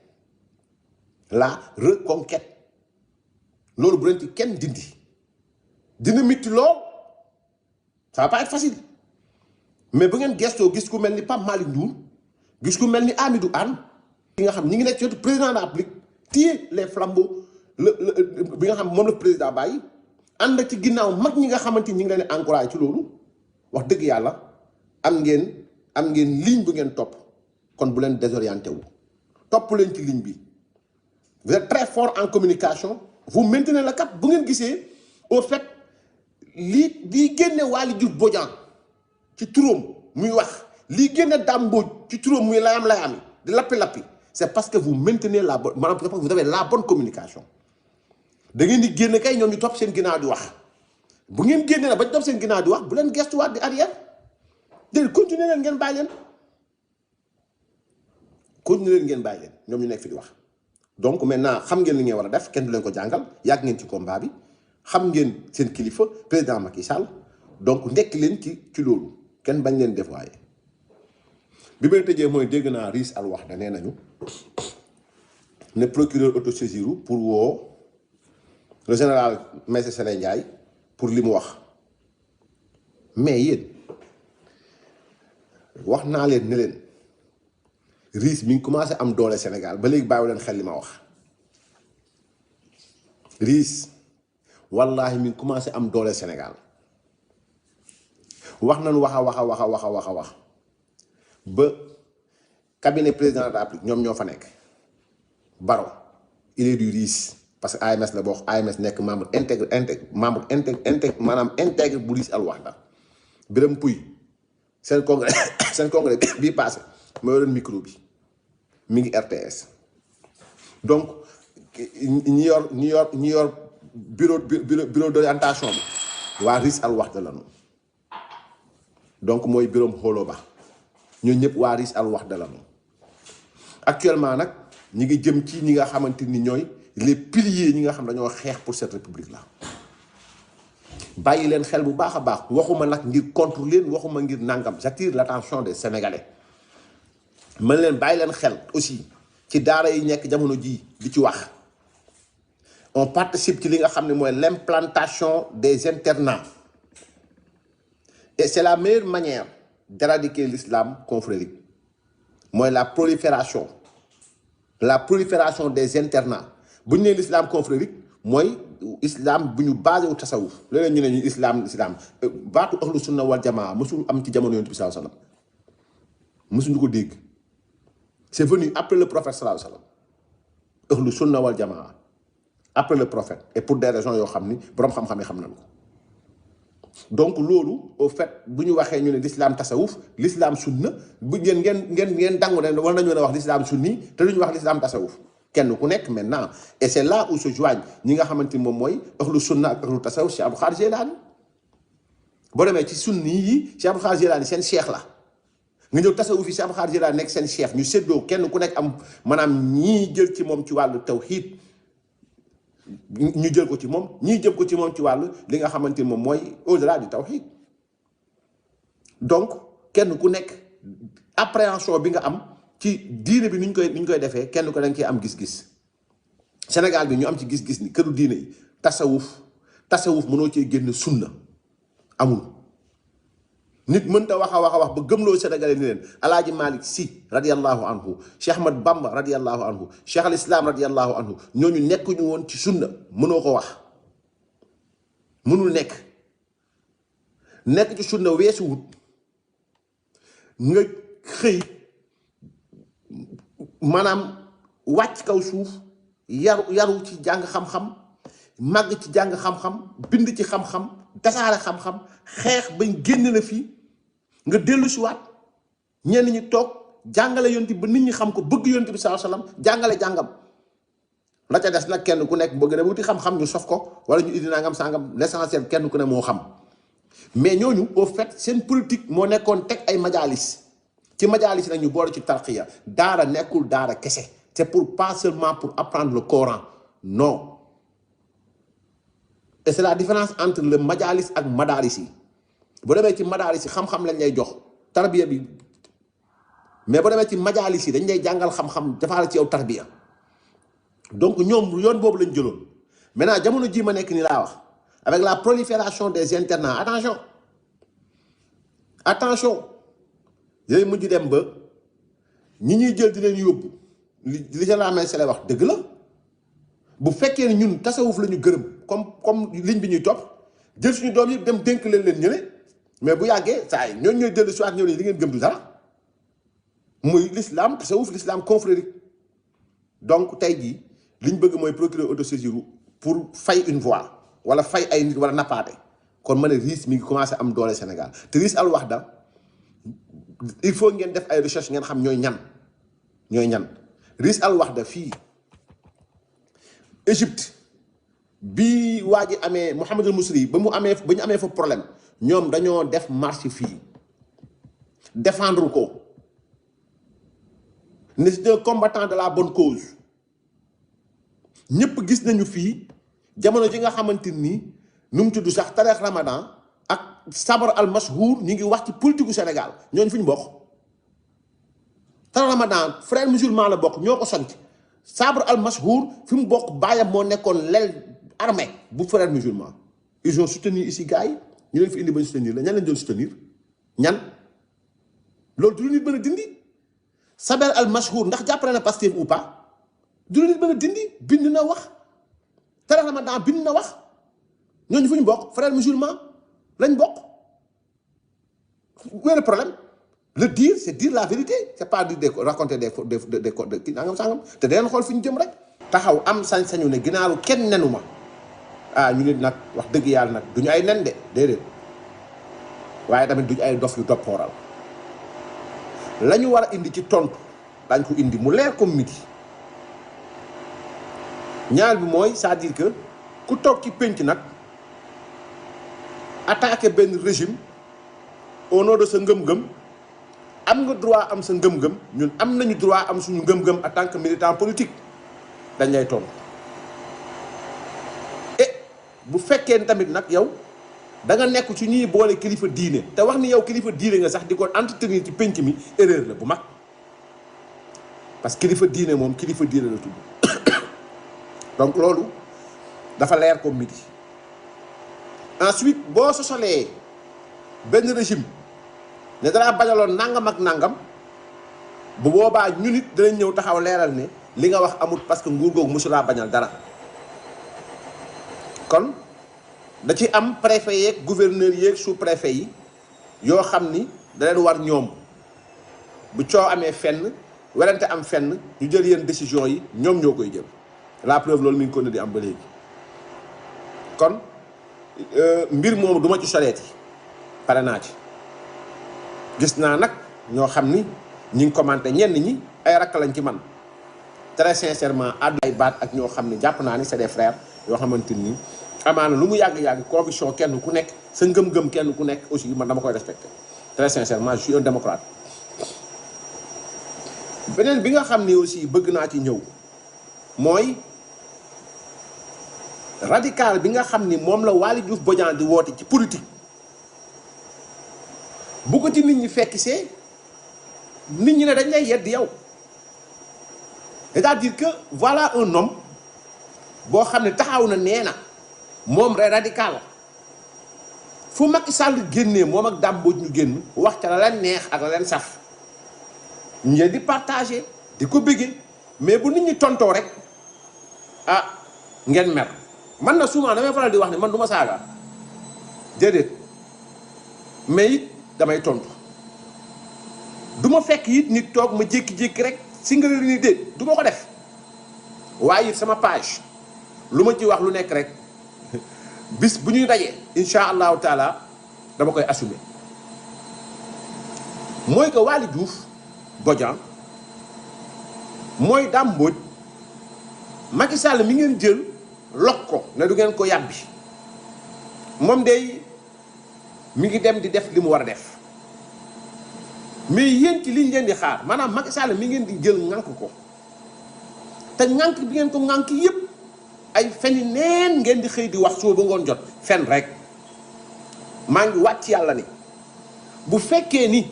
C: loolu bu leen ci kenn dina mitti lool ça va pas être facile mais bu ngeen gestoo gis ku mel ni Pape Malick Ndour gis ku mel ni Amidou Anne ki nga xam ñi ngi nekk ci wetu président de la République téye les flambeaux bi nga xam moom la président bàyyi ànd ci ginnaaw mag ñi nga xamante ni ñi ngi leen di encouragé ci loolu wax dëgg yàlla am ngeen ligne bu ngeen topp kon bu leen désorienté wu topp leen ci ligne bi vous êtes très fort en communication vous maintenez le cap bu ngeen gisee au fait lii génne Waly Diouf Bodian ci turam muy wax lii génne Dame Mbodj ci turam muy layam-layam di lappi-lappi c'est parce que vous maintenez la bonne maanaam parce que vous avez la bonne communication da ngeen di génn kay ñoom ñu topp seen ginnaaw di wax bu ngeen génnee na ba ñu topp seen ginnaaw di wax bu leen gestuwaat di arrière déedéet continuer leen ngeen bàyyi leen ñoom ñu nekk fi di wax donc maintenant xam ngeen li ngeen war a def kenn du leen ko jàngal yàgg ngeen ci combat bi xam ngeen seen kilifa président Macky Sall donc nekk leen ci loolu kenn bañ leen dévoyer bi may tëjee mooy dégg naa Riis Al Waxda nee nañu ne procureur autosaisiru pour woo le général Maïssa Sélé Ndiaye pour li mu wax mais yéen wax naa leen ne leen Riis mi ngi commencé am doole Sénégal ba léegi bàyyi leen xel li ma wax Riis wallahi mi ngi commencé am doole Sénégal wax nañu wax ba cabinet président de la République ñoom ñoo fa nekk Baro il est du RIS parce que AMS la boo AMS nekk membre intègre maanaam intègre bu RIS Al Wahda Birame Pouy seen congrès bii passé moo yoroon micro bi mi ngi RTS donc ñi yor bureau d'orientation bi waa RIS Al Wahda la ñu donc mooy Birame Xolo Ba ñun ñëpp waa RIS Al Wahda la ñu actuellement nag ñi ngi jëm ci ñi nga xamante ni ñooy les piliers ñi nga xam dañoo xeex pour cette république là bàyyi leen xel bu baax a baax waxuma nag ngir contre leen waxuma ngir nangam j'attire l'attention des Sénégalais mën leen bàyyi leen xel aussi ci daara yi nekk jamono ji di ci wax on participe ci li nga xam ne mooy l'implantation des internats et c'est la meilleure manière d'éradiquer l'islam confrérique mooy la prolifération des internats bu ñu nee l'islam confrérique mooy islam bu ñu basé wu tasawuf léeg-léeg ñu ne ñu islam baatu ahlu sunna wal jamaa mësul am ci jamono yonent bi sallallahu alayhi wasallam mësuñu ko dégg c'est venu après le prophète sallallahu alayhi wasallam ahlu sunna wal jamaa après le prophète et pour des raisons yoo xam ni boroom xam-xam yi xam nañu ko donc loolu au fait bu ñu waxee ñu ne l'islam tasawuf l'islam sunna bu ngeen dangu ne war nañu mën a wax l'islam sunni te duñu wax l'islam tasawuf kenn ku nekk maintenant et c'est là où se joignent ñi nga xamante ni moom mooy ahlu sunna ak ahlu tasawuf Cheikh Abdou Khadir Jilani boo demee ci sunni yi Cheikh Abdou Khadir Jilani seen cheikh la nga ñëw tasawuf yi Cheikh Abdou Khadir Jilani nekk seen cheikh ñu séddoo kenn ku nekk am maanaam ñii jël ci moom ci wàllu tawhid ñu jël ko ci moom ñii jël ko ci moom ci wàllu li nga xamante ni moom mooy au-delà du tawhid donc kenn ku nekk appréhension bi nga am ci diine bi ni ñu koy defee kenn ko da nga ciy am gis-gis Sénégal bi ñu am ci gis-gis ni këru diine yi tasawuf mënoo cee génn sunna amul nit mënta wax ba gëmloo Sénégalais ni leen Alaaji Malick Sy radiyallahu anhu Cheikh Ahmad Bamba radiyallahu anhu Cheikh al Islam radiyallahu anhu ñooñu nekkuñu woon ci sunna mënoo ko wax mënul nekk ci sunna weesu wut nga xëy maanaam wàcc kaw suuf yaru ci jàng xam-xam màgg ci jàng xam-xam bind ci xam-xam tasaare xam-xam xeex bañ génn la fii nga dellu si waat ñenn ñi toog jàngale yonti ba nit ñi xam ko bëgg yonti bi sallallahu alayhi wasallam jàngale jàngam la ca des nag kenn ku nekk bëgg na wuti xam-xam ñu sof ko wala ñu indi nangam sangam l'essentiel kenn ku ne moo xam mais ñooñu au fait seen politique moo nekkoon teg ay majalis ci majalis nag ñu boole ci tarqiya daara nekkul daara kese c'est pour pas seulement pour apprendre le Coran non et c'est la différence entre le majalis ak madaris yi bu demee ci madaris yi xam-xam lañ lay jox tarbiya bi mais bu demee ci majalis yi dañ lay jàngal xam-xam dafa ci yow tarbiya donc ñoom yoon boobu lañ jëloon maintenant jamono ji ma nekk ni laa wax avec la prolifération des internats attention yooyu mujj dem ba ñi ñuy jël di leen yóbbu li ca la amee se lay wax dëgg la bu fekkee ne ñun tasawuf la ñu gërëm comme ligne bi ñuy topp jël suñu doom yi dem dénk leen ñële mais bu yàggee saa yi ñooñu ñooy dellu si waat ñëw ne li ngeen gëm du dara muy l'islam tasawuf l'islam confrérique donc tey jii liñ bëgg mooy procurer autosaisir pour fay une voix wala fay ay nit wala nappaate kon ma ne RIS mi ngi commencé am doole Sénégal te RIS Al Wahda il faut ngeen def ay recherche ngeen xam ñooy ñan RIS Al Wahda fii Égypte bi waa ji amee Mohamed El Mousri ba ñu amee fa problème ñoom dañoo def marche fii défendre ko ne c'est un combattant de la bonne cause ñëpp gis nañu fii jamono ji nga xamante ni nu mu tudd sax Tariq Ramadan ak Sabar al Mashhour ñu ngi wax ci politique gu Sénégal ñooñu fi ñu bokk Tariq Ramadan frère musulman la bokk ñoo ko sant Sabar al Mashhour fi mu bokk baayam moo nekkoon l'aile armée bu frère musulman ils ont soutenu ici gars yi ñu leen fi indi ba ñu soutenir la ñan lañ doon soutenir ñan loolu du lu nit mën a dindi Sabar al Mashhour ndax jàppale na Pastef ou pas du lu nit mën a dindi bind na wax Tariq Ramadan bind na wax ñooñu fu ñu bokk frères musulmans lañ bokk. Où est le problème? Le dire c'est dire la vérité, c'est pas dire raconter des nangam sangam te daleen xool fi ñu jëm rek. taxaw am sañ-sañu ne ginaaru kenn nenu ma ñu nit nag wax dëgg yàlla nag duñu ay nen de déedéet waaye tamit duñu ay dof yu doppooral la ñu war a indi ci tontu dañ ko indi mu leer comme midi. ñaar bi mooy c'est-à-dire que ku toog ci pénc nag attaquer benn régime au nom de sa ngëm-ngëm am nga droit am sa ngëm-ngëm ñun am nañu droit am suñu ngëm-ngëm en tant que militant politique dañ lay tontu et bu fekkee ni tamit nag yow da nga nekk ci ñuy boole kilifa diine te wax ni yow kilifa diine nga sax di ko entretenir ci pénc mi erreur la bu mag parce que kilifa diine moom kilifa diine la tudd donc loolu dafa leer comme midi. Ensuite boo sosolee benn régime ne danaa bañaloon nangam ak nangam bu boobaa ñu nit danañ ñëw taxaw leeral ne li nga wax amut parce que nguur googu mosulaa bañal dara. kon da ci am préfet yeeg gouverneur yeeg sous préfet yi yoo xam ni da leen war ñoom bu coow amee fenn werante am fenn ñu jël yenn décision yi ñoom ñoo koy jël. La preuve loolu mi ngi ko ne di am ba léegi kon mbir moomu du ma ci soleeti pare naa ci gis naa nag ñoo xam ni ñi ngi commenté ñenn ñi ay rakk lañ ci man très sincèrement àddu ay baat ak ñoo xam ne jàpp naa ni c'est des frères yoo xamante ni amaana lu mu yàgg-yàgg conviction kenn ku nekk sa ngëm-ngëm kenn ku nekk aussi man dama koy respecté très sincèrement je suis un démocrate. beneen bi nga xam ni aussi bëgg naa ci ñëw mooy radical bi nga xam ni moom la Waly Diouf Bodian di woote ci politique bu ko ci nit ñi fekk see nit ñi ne dañ lay yedd yow c'est-à-dire que voilà un homme boo xam ne taxaw na nee na moom rek radical fu Macky Sall génnee moom ak Dame Mbodj ñu génn wax ca la leen neex ak la leen saf ñu di partager di ko bëggee mais bu nit ñi tontoo rek ngeen mer. man na souvent damay faral di wax ne man du ma saaga déedéet mais it damay tontu du ma fekk it nit toog ma jékki-jékki rek si nga ni déet du ma ko def waaye it sama page lu ma ci wax lu nekk rek bis bu ñuy dajee incha allahu taala dama koy assumer mooy que Waly Diouf Bodian mooy Dame Mbodj Macky Sall mi ngeen jël. lokk ko ne du ngeen ko yàbbi moom day mi ngi dem di def li mu war a def mais yéen ci liñ leen di xaar maanaam Macky Sall mi ngeen di jël ŋànk ko te ŋànk bi ngeen ko ŋànk yépp ay feni neen ngeen di xëy di wax suba ba ngoon jot fen rek maa ngi wàcc yàlla ni bu fekkee ni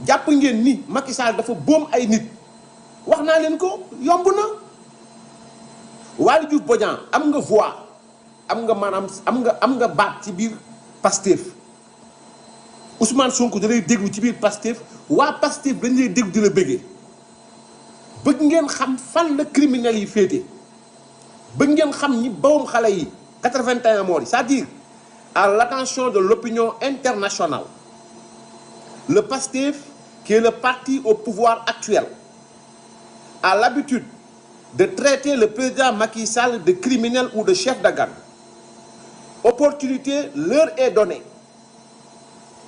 C: jàpp ngeen ni Macky Sall dafa boom ay nit wax naa leen ko yomb na. Waly Diouf Bodian am nga voix am nga maanaam am nga baat ci biir Pastef Ousmane Sonko da lay déglu ci biir Pastef waa Pastef dañ lay déglu di la bëggee bëgg ngeen xam fan la criminels yi féete bëgg ngeen xam ñi bawum xale yi 81 morts yi c'est-à-dire à l'attention de l'opinion internationale le Pastef qui est le parti au pouvoir actuel a l'habitude de traiter le président Macky Sall de criminel ou de chef de gang. Opportunité leur est donnée.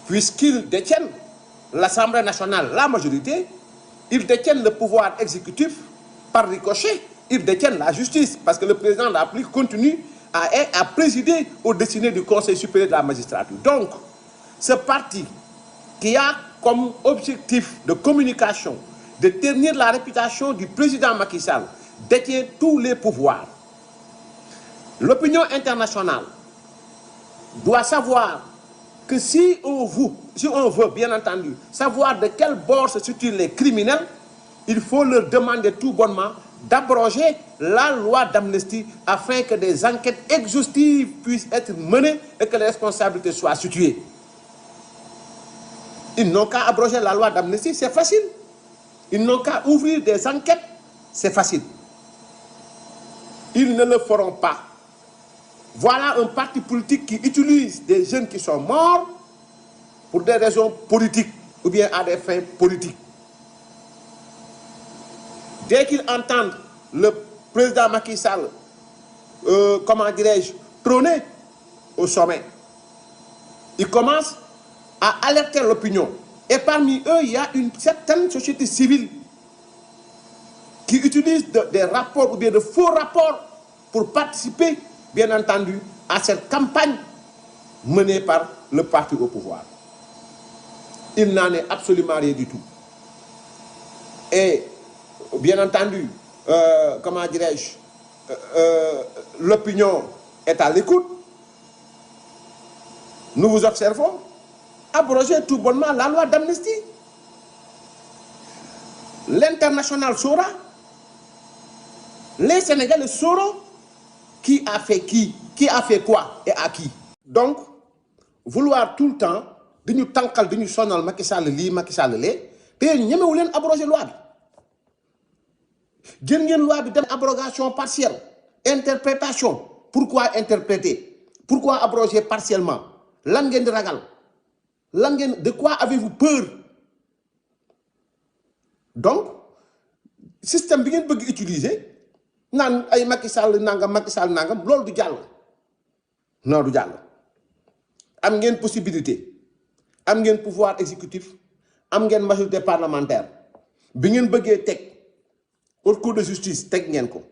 C: Puisqu'ils détiennent l'Assemblée nationale, la majorité, ils détiennent le pouvoir exécutif par ricochet, ils détiennent la justice, parce que le président de la République continue à présider aux destinées du Conseil supérieur de la magistrature. Donc, ce parti qui a comme objectif de communication de ternir la réputation du président Macky Sall détient tous les pouvoirs. L'opinion internationale doit savoir que si on veut, bien entendu, savoir de quel bord se situent les criminels, il faut leur demander tout bonnement d'abroger la loi d'amnistie afin que des enquêtes exhaustives puissent être menées et que les responsabilités soient situées. Ils n'ont qu'à abroger la loi d'amnistie, c'est facile. Ils n'ont qu'à ouvrir des enquêtes, c'est facile. Ils ne le feront pas. Voilà un parti politique qui utilise des jeunes qui sont morts pour des raisons politiques ou bien à des fins politiques. Dès qu'ils entendent le président Macky Sall, comment dirais-je, trôner au sommet, ils commencent à alerter l'opinion. Et parmi eux, il y a une certaine société civile qui utilise des rapports ou bien de faux rapports pour participer, bien entendu, à cette campagne menée par le parti au pouvoir. Il n'en est absolument rien du tout. Et, bien entendu, comment dirais-je, l'opinion est à l'écoute. Nous vous observons. Abroger tout bonnement la loi d'amnistie. L'international saura. Les Sénégalais sauront qui a fait quoi et à qui. Donc, vouloir tout le temps de nous tankal, de nous sonal Macky Sall li, Macky Sall lé, te ñemewu leen abroger loi bi. Jël ngeen loi bi dem abrogation partielle, interprétation. Pourquoi interpréter? Pourquoi abroger partiellement? Lan ngeen di ragal? De quoi avez-vous peur? Donc, système bi ngeen bëgg utiliser naan ay Macky Sall nangam loolu du jàll. Non du jàll. Am ngeen possibilité, am ngeen pouvoir exécutif, am ngeen majorité parlementaire. Bi ngeen bëggee teg haute cour de justice teg ngeen ko.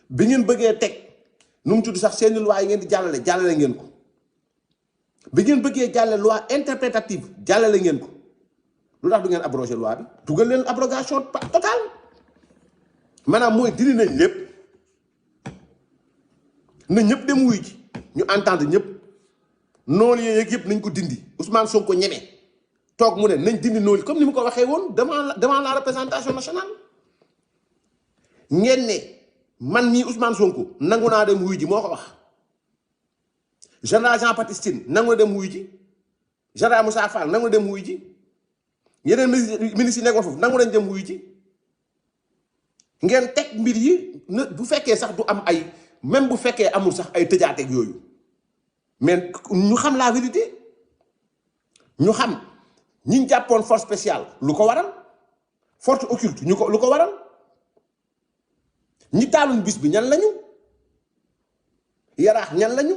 C: Bi ngeen bëggee teg nu mu tudd sax seeni loi yi ngeen di jàllale ngeen ko. Bi ngeen bëggee jàllale loi interprétative jàllale ngeen ko. Lu tax du ngeen abroger loi bi? Dugal leen abrogation totale. Maanaam mooy dindi nañ lépp. Na ñëpp dem wuy ji ñu entendre ñëpp. Noolu yeeg yëpp nañ ko dindi. Ousmane Sonko ñeme toog mu ne nañ dindi noolu comme ni mu ko waxee woon devant la représentation nationale. Ngeen ne man mii Ousmane Sonko nangu naa dem wuy ji moo ko wax. Général Jean-Baptiste Tine nangu dem wuy ji. Général Moussa Fall nangu dem wuy ji. Yeneen ministre yi nekkoon foofu nangu nañ dem wuy ji. Ngeen teg mbir yi bu fekkee sax du am ay même bu fekkee amul sax ay tëjaateeg yooyu mais ñu xam la vérité ñu xam ñi jàppoon force spéciale lu ko waral force occulte lu ko waral ñi taaluñ bis bi ñan lañu yaraax ñan lañu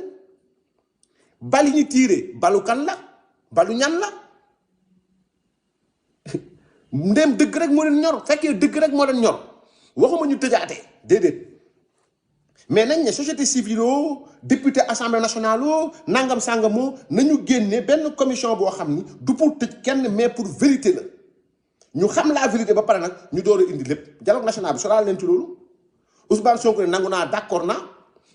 C: bali ñu tiire balu kan la balu ñan la ndéem dëgg rek moo leen ñor fekkee dëgg rek moo leen ñor waxuma ñu tëjaate déedéet mais nañ ne société civile oo député assemblée nationale oo nangam sàngamoo nañu génne benn commission boo xam ni du pour tëj kenn mais pour vérité la ñu xam la vérité ba pare nag ñu door a indi lépp dialogue national bi soral leen ci loolu Ousmane Sonko ne nangu naa d'accord naa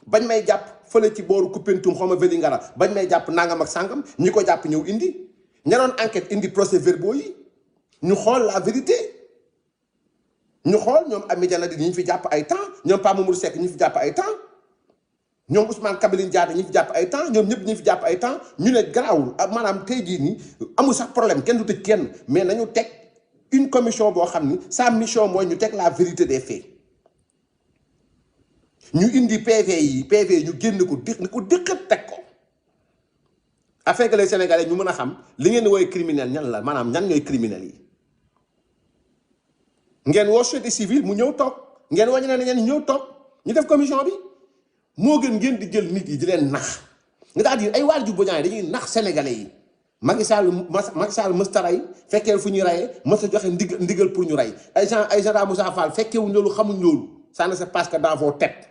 C: bañ may jàpp fële ci booru Koupentoum xaw ma Vélingara bañ may jàpp nangam ak sàngam ñi ko jàpp ñëw indi ña doon enquête indi procès verbaux yi ñu xool la vérité. ñu xool ñoom Amy Diallo ñi fi jàpp ay temps ñoom Pape Mamadou Seck ñi fi jàpp ay temps ñoom Ousmane Kabiline Diatta ñi fi jàpp ay temps ñoom ñëpp ñi fi jàpp ay temps ñu ne garaawul maanaam tey jii nii amul sax problème kenn du tëj kenn mais nañu teg une commission boo xam ni sa mission mooy ñu teg la vérité des faits ñu indi PV ñu génn ko dëkkat teg ko afin que les Sénégalais ñu mën a xam li ngeen di woowee criminel ñan la maanaam ñan ñooy criminels yi. ngeen woo société civile mu ñëw toog ngeen wàññi ne ngeen ñëw toog ñu def commission bi moo gën ngeen di jël nit yi di leen nax c'est-à-dire ay waajur bu ñaay dañuy nax sénégalais yi Macky Sall mës ta rey fekkee fu ñuy reyee mës a joxe ndigal pour ñu rey ay Général Moussa Fall fekkewuñ loolu xamuñ loolu ça ne se passe que dans vos têtes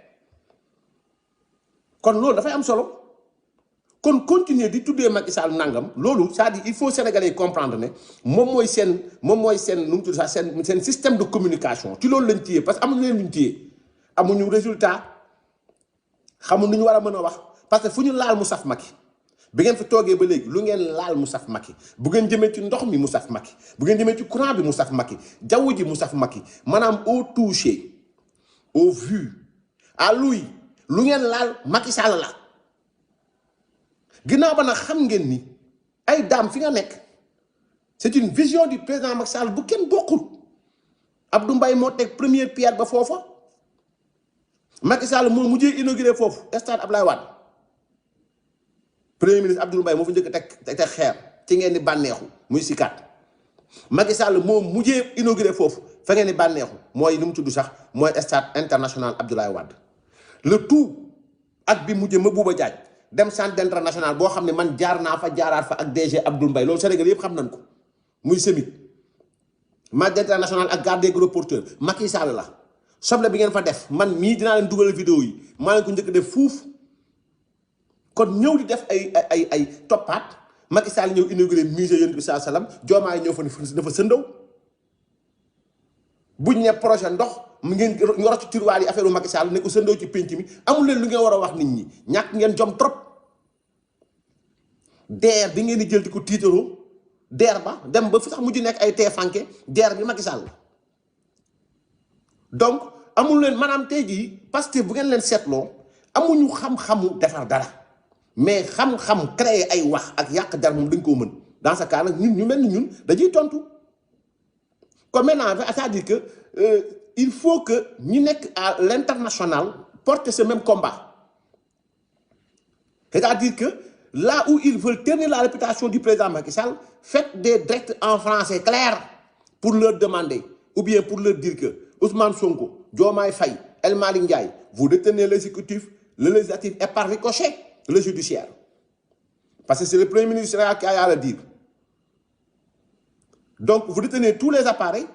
C: kon loolu dafay am solo kon continuer di tuddee Macky Sall nangam loolu c'est-à-dire il faut sénégalais comprendre ne moom mooy seen nu mu tudd sax seen système de communication ci loolu lañ téye parce que amuñu leen luñ téye amuñu résultat xamul nu ñu war a mën a wax parce que fu ñu laal mu saf Macky bi ngeen fi toogee ba léegi lu ngeen laal mu saf Macky bu ngeen jëmee ci ndox mi mu saf Macky bu ngeen jëmee ci courant bi mu saf Macky jaww ji mu saf Macky maanaam au toucher au vu à l'ouïe lu ngeen laal Macky Sall la. ginnaaw ba nag xam ngeen ni ay daam fi nga nekk c'est une vision du président Macky Sall bu kenn bokkul Abdou Mbaye moo teg première pierre ba foofa Macky Sall moo mujjee inauguré foofu stade Abdoulaye Wade premier ministre Abdoul Mbaye moo fa njëkk teg xeer ci ngeen di bànneexu muy Sicap Macky Sall moom mujjee inauguré foofu fa ngeen di bànneexu mooy ni mu tudd sax mooy stade international Abdoulaye Wade le tout ak bi mujjee ma buuba jaaj dem centre international boo xam ne man jaar naa fa jaaraat fa ak DG Abdoul Mbaye loolu Sénégal yëpp xam nañ ko muy semit match international ak garde des gros porteurs Macky Sall la soble bi ngeen fa def man mii dinaa leen dugal vidéo yi maa leen ko njëkk def fuuf kon ñëw di def ay toppaat Macky Sall ñëw inauguré musée Yonent bi saa salaam Diomaye ñëw fa dafa sëndaw buñ ne projet ndox mu ngeen nga rocc tiroir yi affaire Macky Sall ne ko sëndaw ci pénc mi amul leen lu ngeen war a wax nit ñi ñàkk ngeen jom trop DER bi ngeen di jël di ko tiitaroo DER ba dem ba fi sax mujj nekk ay teefanke DER bi Macky Sall donc amul leen maanaam tey jii parce que bu ngeen leen seetloo amuñu xam-xamu defar dara mais xam-xam créer ay wax ak yàq dara moom dañ koo mën dans ce cas nag ñun ñu mel ni ñun dañuy tontu kon maintenant c'est-à-dire que il faut que ñi nekk à l'international porter ce même combat c'est-à-dire que là où ils veulent ternir la réputation du président Macky Sall faites des directs en français clair pour leur demander ou bien pour leur dire que Ousmane Sonko, Diomaye Faye, El Malick Ndiaye, vous détenez l'exécutif, le législatif et par ricochet le judiciaire. Parce que c'est le Premier ministre qui a à le dire. Donc vous détenez tous les appareils,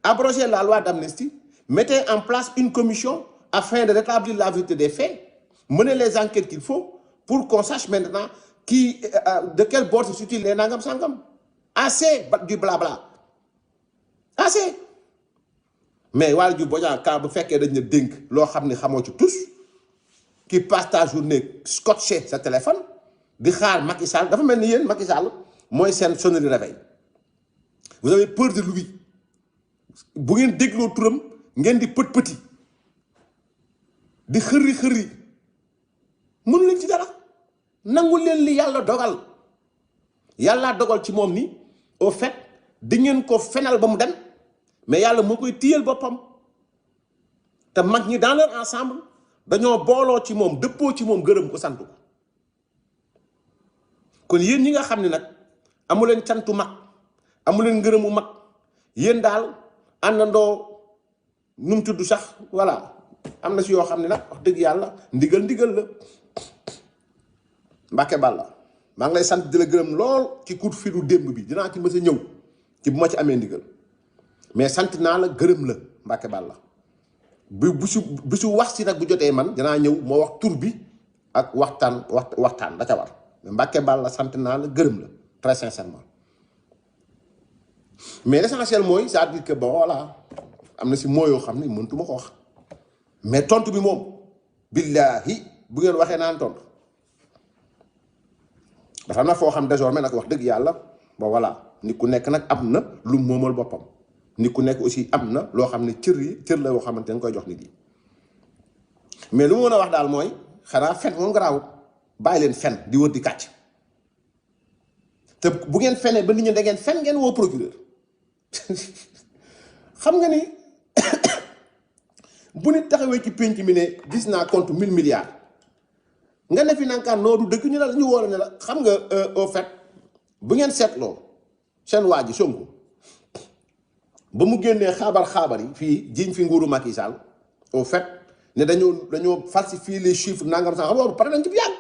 C: abrogez la loi d'amnistie, mettez en place une commission afin de rétablir la vérité des faits, menez les enquêtes qu'il faut pour qu'on sache maintenant de quel bord se situent les nangam sangam. Assez du blabla. Assez. Mais Waly Diouf Bodiang quand bu fekkee dañ ne dénk loo xam ne xamoo ci tous qui passe ta journée scotché sa téléphone di xaar Macky Sall dafa mel ni yéen Macky Sall mooy seen sonnerie réveil vous avez peur de lui bu ngeen dégloo turam ngeen di pëti di xëri mënu leen ci dara nangu leen li yàlla dogal yàlla dogal ci moom ni au fait di ngeen ko fenal ba mu dem mais yàlla moo koy téyel boppam te mag ñi dans leur ensemble dañoo booloo ci moom dëppoo ci moom gërëm ko sant ko kon yéen ñi nga xam ne nag amu leen cantu mag amu leen ngërëmu mag yéen daal àndandoo nu mu tudd sax voilà am na si yoo xam ne nag wax dëgg yàlla ndigal la Mbacke Balla maa ngi lay sant di la gërëm lool ci coup de filu démb bi dinaa ci mës a ñëw ci bu ma ci amee ndigal mais sant naa la gërëm la Mbacke Balla bu su wax si nag bu jotee man dinaa ñëw moo wax tur bi ak waxtaan da ca war mais Mbacke Balla sant naa la gërëm la très sincèrement mais l'essentiel mooy c'est-à-dire que bon voilà am na si moo yoo xam ne mëntuma ko wax mais tontu bi moom billahi bu ngeen waxee naan tontu dafa am na foo xam désormais nag wax dëgg yàlla bon voilà nit ku nekk nag am na lu moomal boppam nit ku nekk aussi am na loo xam ne cër la yoo xamante ne koy jox nit yi mais lu mu mën a wax daal mooy xanaa fen moom garaawut bàyyi leen fen di wër di kàcc te bu ngeen fenee ba nit ñi da ngeen fen ngeen woo procureur xam nga ni bu nit taxawee ci pénc mi ne gis naa compte 1000 milliards nga ne fi nankaan noo du dëgg ñu la ñu wóor ne la xam nga au fait bu ngeen seetloo seen waa ji Sonko ba mu génnee xaabar yi fii jiñ fi nguuru Macky Sall au fait ne dañoo falsifier les chiffres nangam sax xam nga pare nañ ci yàgg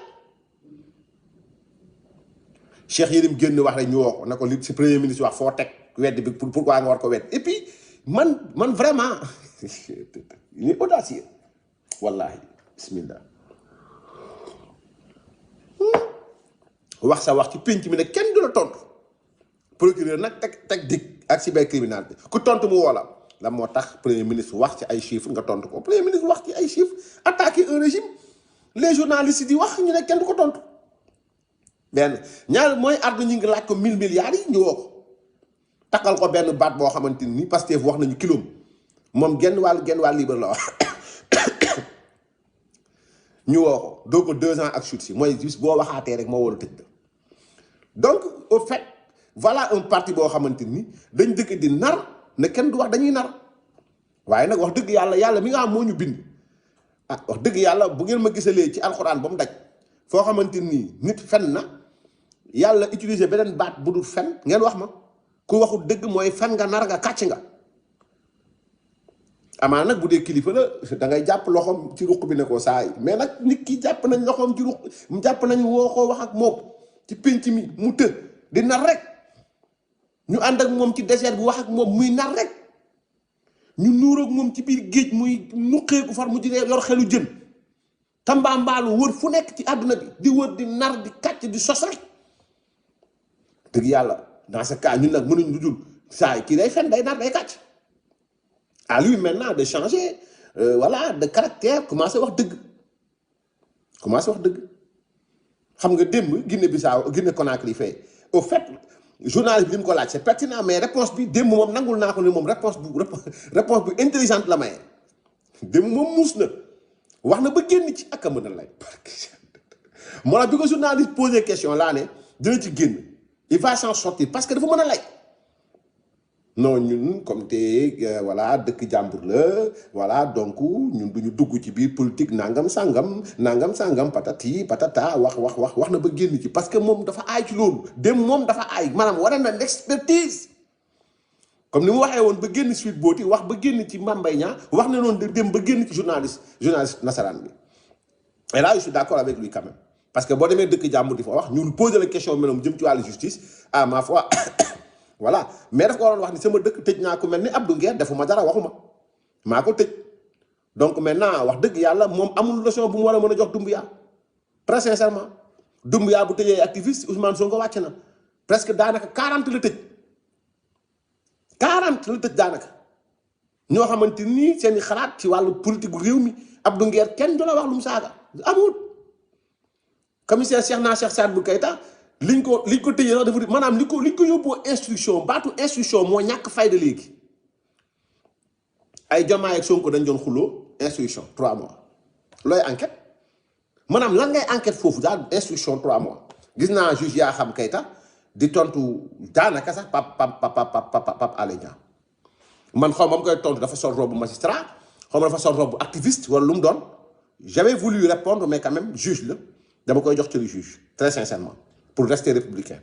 C: Cheikh Yérim génn wax rek ñu woo ko ne ko li si premier ministre wax foo teg wedd bi pourquoi nga war ko wedd et puis man vraiment il est audacieux wallahi bismillah wax sa wax ci pénc mi ne kenn du la tontu procureur nag teg dig ak cybercriminalité ku tontu mu woo la moo tax premier ministre wax ci ay chiffres nga tontu ko premier ministre wax ci ay chiffres attaquer un régime les journalistes di wax ñu ne kenn du ko tontu benn ñaar mooy àdduna ñu ngi laaj ko 1000 milliards yi ñu woo ko takkal ko benn baat boo xamante ni Pastef wax nañu kiloom moom genn wàll libre la wax ñu woo ko doo ko 2 ans ak chute si mooy bis boo waxaatee rek moo war a tëj la donc au fait voilà un parti boo xamante ni dañ dëkk di nar ne kenn du wax dañuy nar waaye nag wax dëgg yàlla mi nga xam moo ñu bind ah wax dëgg yàlla bu ngeen ma gisalee ci alxuraan ba mu daj foo xamante nii nit fen na yàlla utiliser beneen baat bu dul fen ngeen wax ma ku waxul dëgg mooy fen nga nar nga kàcc nga amaa nag bu dee kilifa la da ngay jàpp loxoom ci ruq bi ne ko saa yi mais nag nit ki jàpp nañ loxoom ci ruq jàpp nañ woo ko wax ak moom ci pénc mi mu të di nar rek ñu ànd ak moom ci désert bi wax ak moom muy nar rek ñu nuur ak moom ci biir géej muy nuqeeku far mu di yor xelu jën tambaambaalu wër fu nekk ci àdduna bi di wër di nar di kàcc di sos rek dëgg yàlla dans ce cas ñun nag mënuñ lu dul saa yi kii day fen day nar day kàcc à lui maintenant de changer voilà de caractère commencé wax dëgg xam nga démb Guinée Conakry fee au fait journaliste bi li mu ko laaj c'est pertinent mais réponse bi démb moom nangul naa ko ne moom réponse bu intelligente la maye démb moom muus na wax na ba génn ci ak a mën a lay moo tax bi ko journaliste posé question laa ne dina ci génn il va s'en sortir parce que dafa mën a lay non ñun comme te voilà dëkk jàmbur la voilà donc ñun duñu dugg ci biir politique nangam sangam patati patata wax na ba génn ci parce que moom dafa aay ci loolu dem moom dafa aay maanaam war na l'expertise comme ni mu waxee woon ba génn suite booti wax ba génn ci Mame Mbaye Niang wax na noonu dem ba génn ci journaliste nasaraan bi et là je suis d'accord avec lui quand même parce que boo demee dëkk jàmbur di fa wax ñu poser la question mel jëm ci wàllu justice à ma foi voilà mais daf ko waroon wax ni sama dëkk tëj naa ko mel ni Abdou Nguer defuma dara waxuma maa ko tëj donc maintenant wax dëgg yàlla moom amul leçon bu mu war a mën a jox Doumbouya très sincèrement Doumbouya bu tëjee activiste Ousmane Sonko wàcc na presque daanaka 40 la tëj 40 la tëj daanaka ñoo xamante ni seen i xalaat ci wàllu politique gu réew mi Abdou Nguer kenn du la wax lu mu saaga amul commissaire Cheikh Sadibou Keita liñ ko tëjee sax dafa maanaam li ko yóbboo instruction baatu instruction moo ñàkk fayda léegi ay Diomaye ak Sonko dañ doon xuloo instruction 3 mois looy enquête maanaam lan ngay enquête foofu daal instruction 3 mois gis naa juge Yakham Keita di tontu daanaka sax Pape Alé Niang man xaw ma mu koy tontu dafa sol robe magistrat xaw ma dafa sol robe activiste wala lu mu doon j'avais voulu répondre mais quand même juge la dama koy jox ci le juge très sincèrement pour rester républicain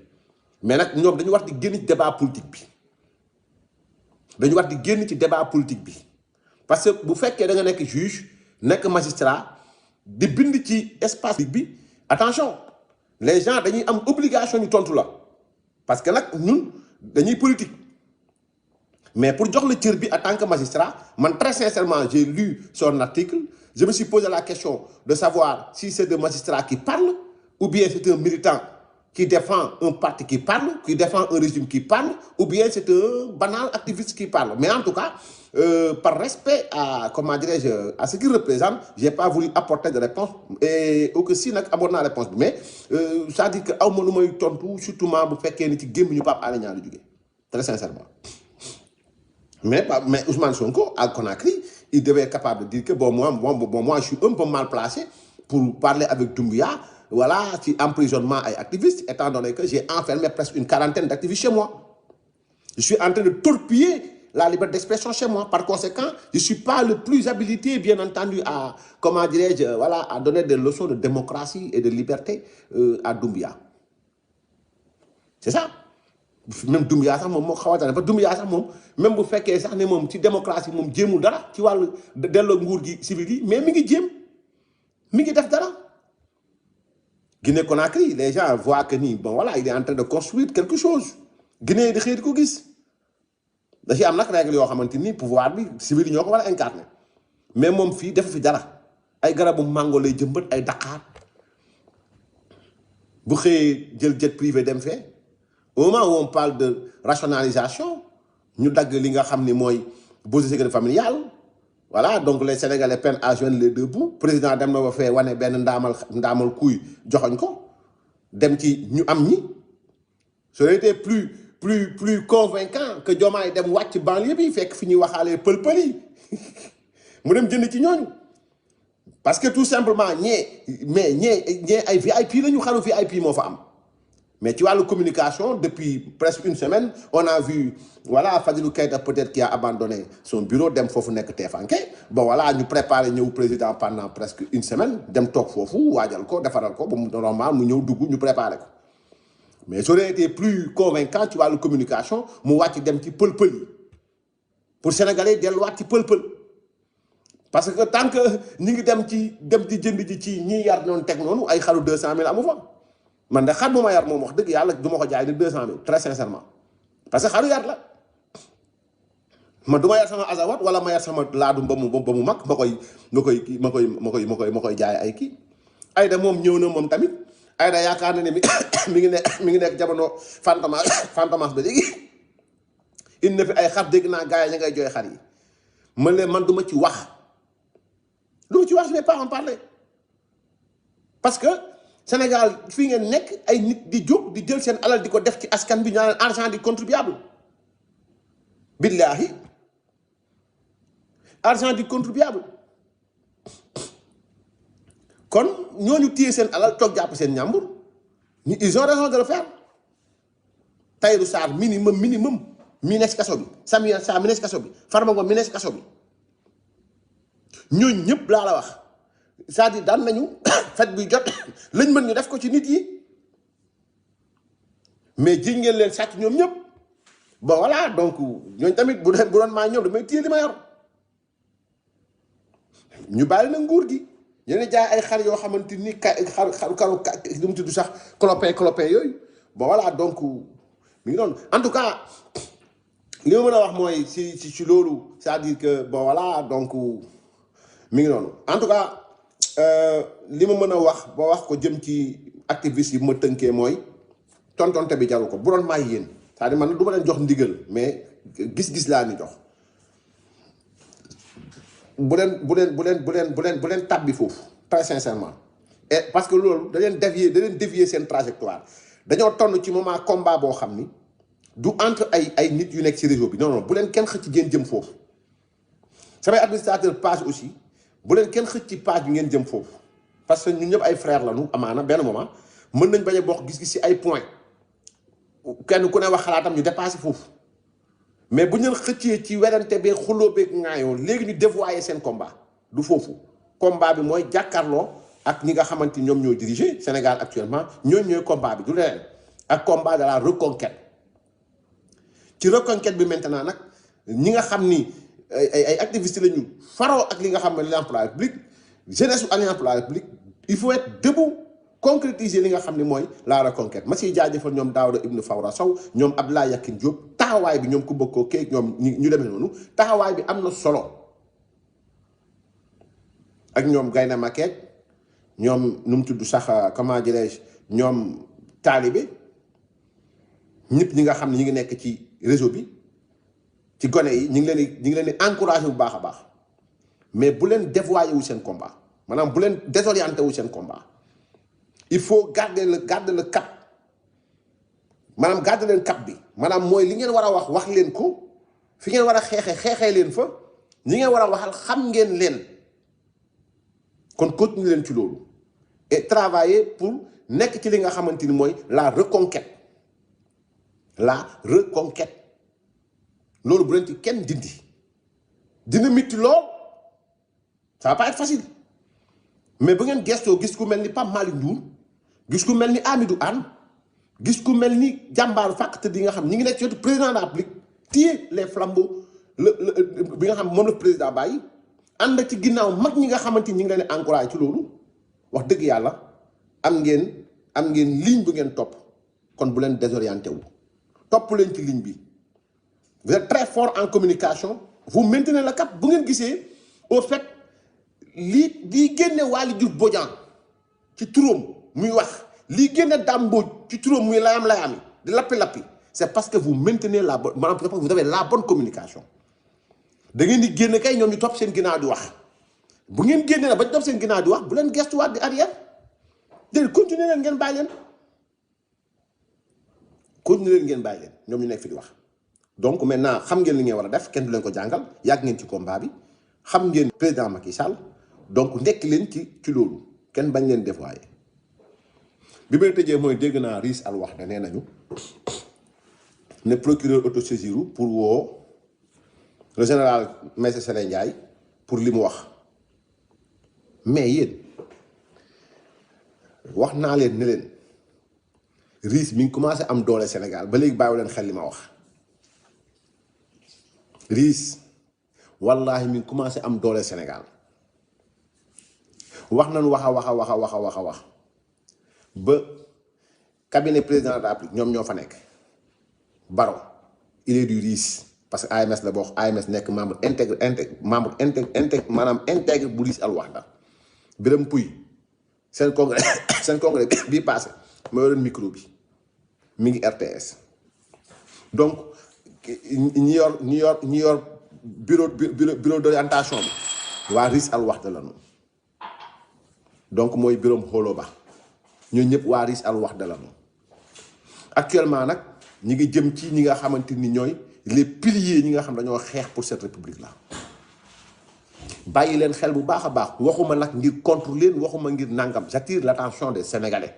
C: mais nag ñoom dañu war di génn ci débat politique bi parce que bu fekkee da nga nekk juge nekk magistrat di bind ci espace bi attention les gens dañuy am obligation ñu tontu la parce que nag ñun dañuy politique mais pour jox la cër bi en tant que magistrat man très sincèrement j'ai lu son article je me suis posé la question de savoir si c'est des magistrats qui parlent ou bien c'est un militant qui défend un parti qui parle, qui défend un régime qui parle, ou bien c'est un banal activiste qui parle. Mais en tout cas, par respect à, comment dirais-je, à ce qu'il représente, je n'ai pas voulu apporter de réponse. Et au que si, je aborde la réponse. Mais ça dit que surtout si vous faites qu'il y a Pape Alé Niang. Très sincèrement. Mais Ousmane Sonko, à Conakry, il devait être capable de dire que moi, je suis un peu mal placé pour parler avec Doumbouya. Voilà, ci emprisonnement ay activistes, étant donné que j'ai enfermé presque une quarantaine d'activistes chez moi. Je suis en train de torpiller la liberté d'expression chez moi. Par conséquent, je ne suis pas le plus habilité, bien entendu, à, comment dirais-je, voilà, à donner des leçons de démocratie et de liberté à Doumbouya. C'est ça. Même Doumbouya sax moom moo xaw a tane ba Doumbouya sax moom même bu fekkee sax ne moom ci démocratie moom jéemul dara ci wàllu delloo nguur gi civil yi mais mi ngi jéem mi ngi def dara. Guinée Conakry, les gens voient que bon voilà, il est en train de construire quelque chose. Guinée di xëy di ko gis da ci am nag règle yoo xamante ni pouvoir bi civil yi ñoo ko war a incarner mais moom fii def fi dara ay garabu mango lay jëmbat ay Dakar bu xëyee jël jet privé dem fee au moment où on parle de rationalisation ñu dagg li nga xam ni mooy bourse sécurité familiale. Voilà, donc les Sénégalais peinent à joindre les deux bouts. Président dem na ba fee wane benn ndaamal kuy joxoñ ko dem ci ñu am ñi. Ça aurait été plus convaincant que Diomaye dem wàcc banlieue bi fekk fi ñuy waxaalee pël-pël yi mu dem jënd ci ñooñu parce que tout simplement ñee ay VIP la ñu xaru VIP moo fa am mais tu vois la communication depuis presque une semaine on a vu voilà Fadilou Keïta peut-être qui a abandonné son bureau dem foofu nekk TFANK bon voilà ñu préparé ñëw président pendant presque une semaine dem toog foofu waajal ko defaral ko ba mu normal mu ñëw dugg ñu préparé ko mais j'aurais été plus convaincant tu vois la communication mu wàcc dem ci pël-pël yi pour sénégalais delluwaat ci pël-pël parce que tant que ñi ngi dem di jënd ji ci ñi yar noonu teg noonu ay xaru 200 000 amu fa man de xar bu ma yar moom wax dëgg yàlla du ma ko jaay ni 200 000 très sincèrement parce que xaru yar la man du ma yar sama azawat wala ma yar sama laadum ba mu mag ma koy jaay ay kii Aïda moom ñëw na moom tamit Aïda yaakaar na ne mi ngi nekk jamono fantomas ba léegi indi na fi ay xar dégg naa gars yi ña ngay jooy xar yi man du ma ci wax je vais pas en parler parce que Sénégal fii ngeen nekk ay nit di jóg di jël seen alal di ko def ci askan bi ñu naan argent du contribuable billahi argent du contribuable kon ñooñu téye seen alal toog jàpp seen ñàmbur ils ont raison de le faire Tahirou Sarr minimum mi nekk kaso bi Samuel Sarr mi nekk kaso bi Farba Ngom mi nekk kaso bi ñooñu ñëpp laa la wax c'est-à-dire daan nañu fet bi jot lañ mën ñu def ko ci nit yi mais jiñ ngeen leen sàcc ñoom ñëpp bon voilà donc ñooñu tamit bu doon maa ñoom damay téye li ma yor ñu bàyyi na nguur gi yéen jaay ay xar yoo xamante ni xaru lu mu tudd sax clopin yooyu bon voilà donc mi ngi noonu en tout cas li ma mën a wax mooy si loolu c'est-à-dire que bon voilà donc mi ngi noonu en tout cas li ma mën a wax ba wax ko jëm ci activiste yi bu ma tënkee mooy tontonte bi jaru ko bu doon maay yéen c'est-à-dire man du ma leen jox ndigal mais gis-gis laa ni jox bu leen tàbbi foofu très sincèrement et parce que loolu da leen dévier seen trajectoire dañoo tonn ci moment combat boo xam ni du entre ay nit yu nekk ci réseau bi non bu leen kenn xëcc ngeen jëm foofu samay administrateur page aussi bu leen kenn xëcc ci page bi ngeen jëm foofu parce que ñun ñëpp ay frère lañu amaana benn moment mën nañ bañ a bokk gis-gis ci ay point kenn ku ne wax xalaatam ñu dépassé foofu mais bu ñu leen xëccee ci werante bee xuloo beeg ŋaayoo léegi ñu dévoyer seen combat du foofu combat bi mooy jàkkaarloo ak ñi nga xamante ni ñoom ñooy diriger Sénégal actuellement ñooy combat bi du leneen ak combat de la reconquête ci reconquête bi maintenant nag ñi nga xam ni ay activistes la ñu faroo ak li nga xam ne l'Alliance pour la République jeunesse su Alliance pour la République il faut être debout concrétiser li nga xam ne mooy la reconquête ma siy jaajëfal ñoom Daouda Ibn Fawra Sow ñoom Abdoulaye Yakhine Diop taxawaay bi ñoom ku bëgg koo kii ñoom ñu demee noonu taxawaay bi am na solo ak ñoom Gayna Maket ñoom nu mu tudd sax comment dirais-je ñoom taalibe ñëpp ñi nga xam ne ñi ngi nekk ci réseau bi ci gone yi ñu ngi leen di encouragé bu baax a baax mais bu leen dévoyé wu seen combat maanaam bu leen désorienté wu seen combat il faut garder le cap maanaam garder leen cap bi maanaam mooy li ngeen war a wax leen ko fi ngeen war a xeexee leen fa ñi ngeen war a waxal xam ngeen leen kon continuer leen ci loolu et travailler pour nekk ci li nga xamante ni mooy la reconquête loolu bu leen ci kenn dina métti lool ça va pas être facile mais bu ngeen gestoo gis ku mel ni Pape Malick Ndour gis ku mel ni Amidou Anne gis ku mel ni jàmbaaru fàq te di nga xam ñi ngi nekk ci wetu président de la République téye les flambeaux bi nga xam moom la président bàyyi ànd ci ginnaaw mag ñi nga xamante ni ñi ngi leen di encouragé ci loolu wax dëgg yàlla am ngeen ligne bu ngeen topp kon bu leen désorienté wu topp leen ci ligne bi vous êtes très fort en communication vous maintenez le cap bu ngeen gisee au fait lii génne Waly Diouf Bodian ci turam muy wax lii génne Dame Mbodj ci turam muy layam-layami di lappi-lappi c'est parce que vous maintenez la bonne maanaam parce que vous avez la bonne communication da ngeen di génn kay ñoom ñu topp seen ginnaaw di wax bu ngeen génnee nag ba ñu topp seen ginnaaw di wax bu leen gestuwaat di arrière déedéet continuer leen ngeen bàyyi leen ñoom ñu nekk fi di wax donc maintenant xam ngeen li ngeen war a def kenn du leen ko jàngal yàgg ngeen ci combat bi xam ngeen président Macky Sall donc nekk leen ci loolu kenn bañ leen dévoyer bi may tëjee mooy dégg naa Riis Al Wahda nee nañu ne procureur autosaisiru pour woo le général Maître Sélé Ndiaye pour li mu wax mais yéen wax naa leen ne leen Riis mi ngi commencé am doole Sénégal ba léegi bàyyi leen xel li ma wax Riis wallaahi mi ngi commencé am doole Sénégal wax nañu wax ba cabinet président de la République ñoom ñoo fa nekk Baro il est du Riis parce que AMS la bokk AMS nekk membre intègre maanaam intègre bu Riis Al Wahda Birame Pouy seen congrès bii passé ma yoroon micro bi mi ngi RTS donc ñi yor bureau d'orientation bi waa Riis Al Wahda la noonu donc mooy Birame Xolo Ba ñooñu ñëpp waa Riis Al Wahda la noonu actuellement nag ñi ngi jëm ci ñi nga xamante ni ñooy les piliers ñi nga xam dañoo xeex pour cette république là bàyyi leen xel bu baax a baax waxuma nag ngir contre leen waxuma ngir nangam j'attire l'attention des Sénégalais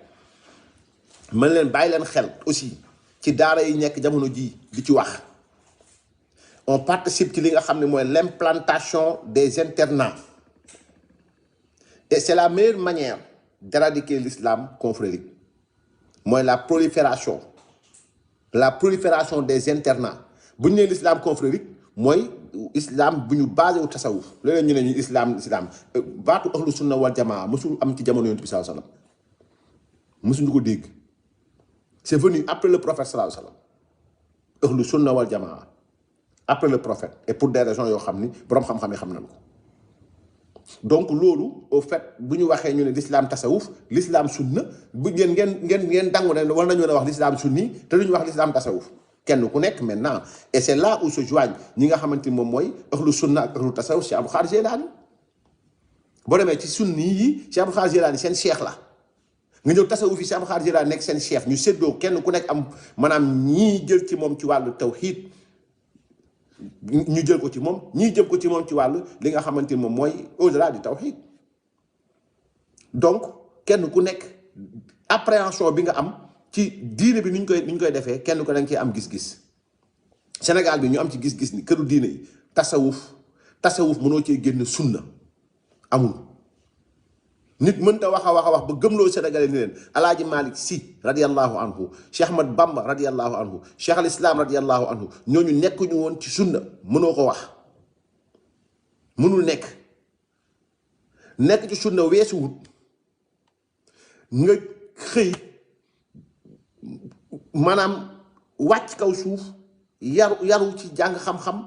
C: man leen bàyyi leen xel aussi ci daara yi nekk jamono ji di ci wax on participe ci li nga xam ne mooy l'implantation des internats et c'est la meilleure manière d'éradiquer l'islam confrérique mooy la prolifération des internats bu ñu nee l'islam confrérique mooy islam bu ñu basé wu tasawuf léeg-léeg ñu ne ñu islam baatu ahlu sunna wal jamaa mësul am ci jamono yonent bi sallallahu alayhi wasallam mësuñu ko dégg c'est venu après le prophète sallallahu alayhi wasallam ahlu sunna wal jamaa après le prophète et pour des raisons yoo xam ni boroom xam-xam yi xam nañ ko donc loolu au fait bu ñu waxee ñu ne l'islam tasawuf l'islam sunna bu ngeen dangu ne war nañu wax l'islam sunni te lu ñu wax l'islam tasawuf kenn ku nekk maintenant et c'est là où se joignent ñi nga xamante ni moom mooy ahlu sunna ak ahlu tasawuf Cheikh Abdou Khadre Jilani boo demee ci sunni yi Cheikh Abdou Khadre Jilani seen cheikh la nga ñëw tasawuf yi Cheikh Abdou Khadre Jilani nekk seen cheikh ñu séddoo kenn ku nekk am maanaam ñii jël ci moom ci wàllu tawhid ñu jël ko ci moom ñii jël ko ci moom ci wàllu li nga xamante ni moom mooy au-delà du tawhid donc kenn ku nekk appréhension bi nga am ci diine bi ni ñu koy defee kenn ko da nga ciy am gis-gis Sénégal bi ñu am ci gis-gis ni këru diine yi tasawuf mënoo cee génn sunna amul nit mënta wax ba gëmloo Sénégalais ni leen Alaaji Malick Sy radiallahu anhu Cheikh Ahmad Bamba radiallahu anhu Cheikh al Islam radiallahu anhu ñooñu nekkuñu woon ci sunna mënoo ko wax mënul nekk ci sunna weesuwut nga xëy maanaam wàcc kaw suuf yaru ci jàng xam-xam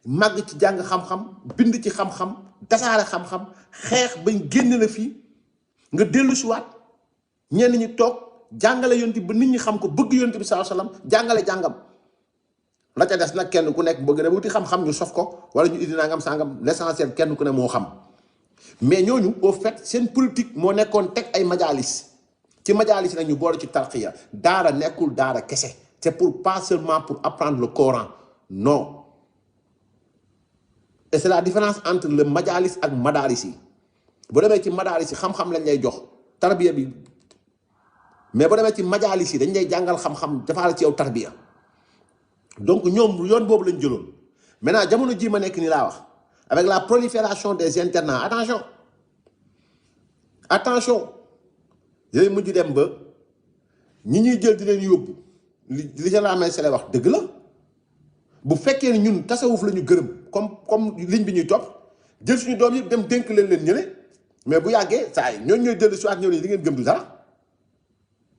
C: màgg ci jàng xam-xam bind ci xam-xam tasaare xam-xam xeex bañ génn la fii nga dellu si waat ñenn ñi toog jàngale yonti ba nit ñi xam ko bëgg yonti bi sallallahu alayhi wasallam jàngale jàngam la ca des nag kenn ku nekk bëgg na wuti xam-xam ñu sof ko wala ñu indi nangam sangam l'essentiel kenn ku ne moo xam mais ñooñu au fait seen politique moo nekkoon teg ay majalis ci majalis nag ñu boole ci tarqiya daara nekkul daara kese c'est pour pas seulement pour apprendre le Coran non et c'est la différence entre le majalis ak madaris yi boo demee ci madaris yi xam-xam lañ lay jox tarbiya bi mais boo demee ci majalis yi dañ lay jàngal xam-xam dafaal ci yow tarbiya donc ñoom yoon boobu lañ jëloon maintenant jamono ji ma nekk nii laa wax avec la prolifération des internats attention yooyu mujj dem ba ñi ñuy jël di leen yóbbu li général Maître Sélé wax dëgg la bu fekkee ni ñun tasawuf la ñu gërëm comme ligne bi ñuy topp jël suñu doom yëpp dem dénk leen ñële mais bu yàggee saa yi ñooñu ñooy dellu si waat ñëw ne li ngeen gëm du dara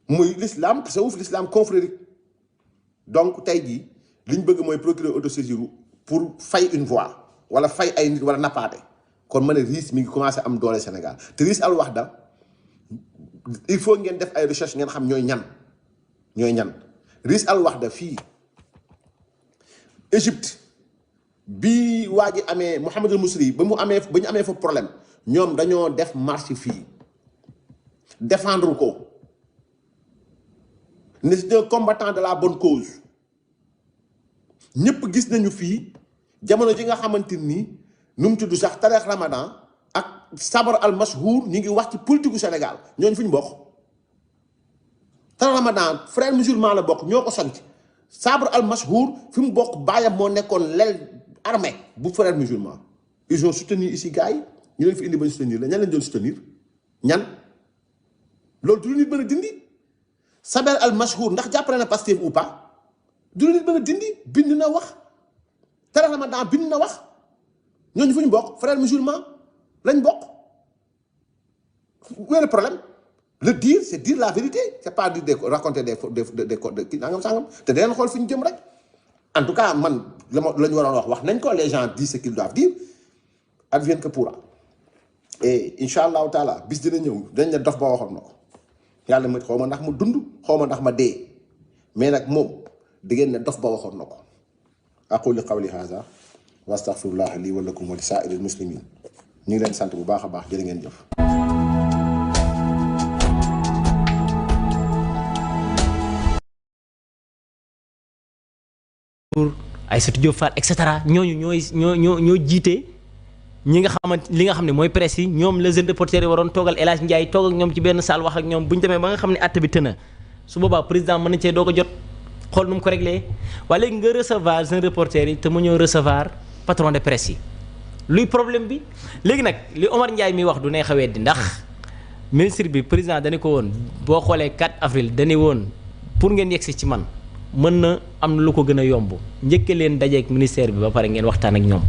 C: muy l'islam tasawuf l'islam confrérique donc tey jii liñ bëgg mooy procureur autosaisir pour fay une voix wala fay ay nit wala nappaate kon ma ne Riis mi ngi commencé am doole Sénégal te Riis Al Wahda il faut ngeen def ay recherche ngeen xam ñooy ñan Riis Al Wahda fii Égypte bi waa ji amee Mouhamadul Mousri ba ñu amee fa problème ñoom dañoo def marche fii défendre ko ne c'est un combattant de la bonne cause ñëpp gis nañu fii jamono ji nga xamante ni nu mu tudd sax tareex Ramadan ak sabar al mashhour ñu ngi wax ci politique gu Sénégal ñooñu fu ñu bokk Tara Ramadan frère musulman la bokk ñoo ko sant Sabre al Mashhour fi mu bokk baayam moo nekkoon l'aile armée bu frère musulman ils ont soutenu ici gars yi ñu leen fi indi ba ñu soutenir la ñan lañ doon soutenir ñan loolu du lu nit mën a dindi Saber al Mashhour ndax jàppale na Pastef ou pas du lu nit mën a dindi bind na wax Tara Ramadan bind na wax ñooñu fu ñu bokk frère musulman lañ bokk wéer problème le dire c'est dire la vérité c'est pas dire raconter des kii nangam sangam te dangeen xool fi ñu jëm rek en tout cas man la ñu waroon wax nañ ko les gens disent ce qu'ils doivent dire advienne que pourra et incha allahu taala bis dina ñëw dañ ne dof ba waxoon na ko yàlla ma xaw ma ndax ma dund xaw ma ndax ma dee mais nag moom diggéen ne dof ba waxoon na ko aqulu qawli hadha wa astaghfirullah li wa lakum wa li sa'iril muslimin ñu ngi leen sant bu baax a baax jërë ngeen jëf.
D: Aïssatou Diop Fall et cetera ñooñu ñoo jiite ñi nga xamante li nga xam ne mooy presse yi ñoom les jeunes reporters yi waroon toogal El Hadj Ndiaye toog ak ñoom ci benn salle wax ak ñoom bu ñu demee ba nga xam ne àtte bi tëna su boobaa président mën na cee doo ko jot xool nu mu ko réglé waaye léegi nga recevoir jeunes reporters yi te mu ñëw recevoir patron de presse yi luy problème bi léegi nag li Omar Ndiaye mi wax du neex a weddi ndax ministre bi président dañu ko woon boo xoolee 4 avril dañu woon pour ngeen yegsi ci man mën na am lu ko gën a yomb njëkke leen dajeek ministère bi ba pare ngeen waxtaan ak ñoom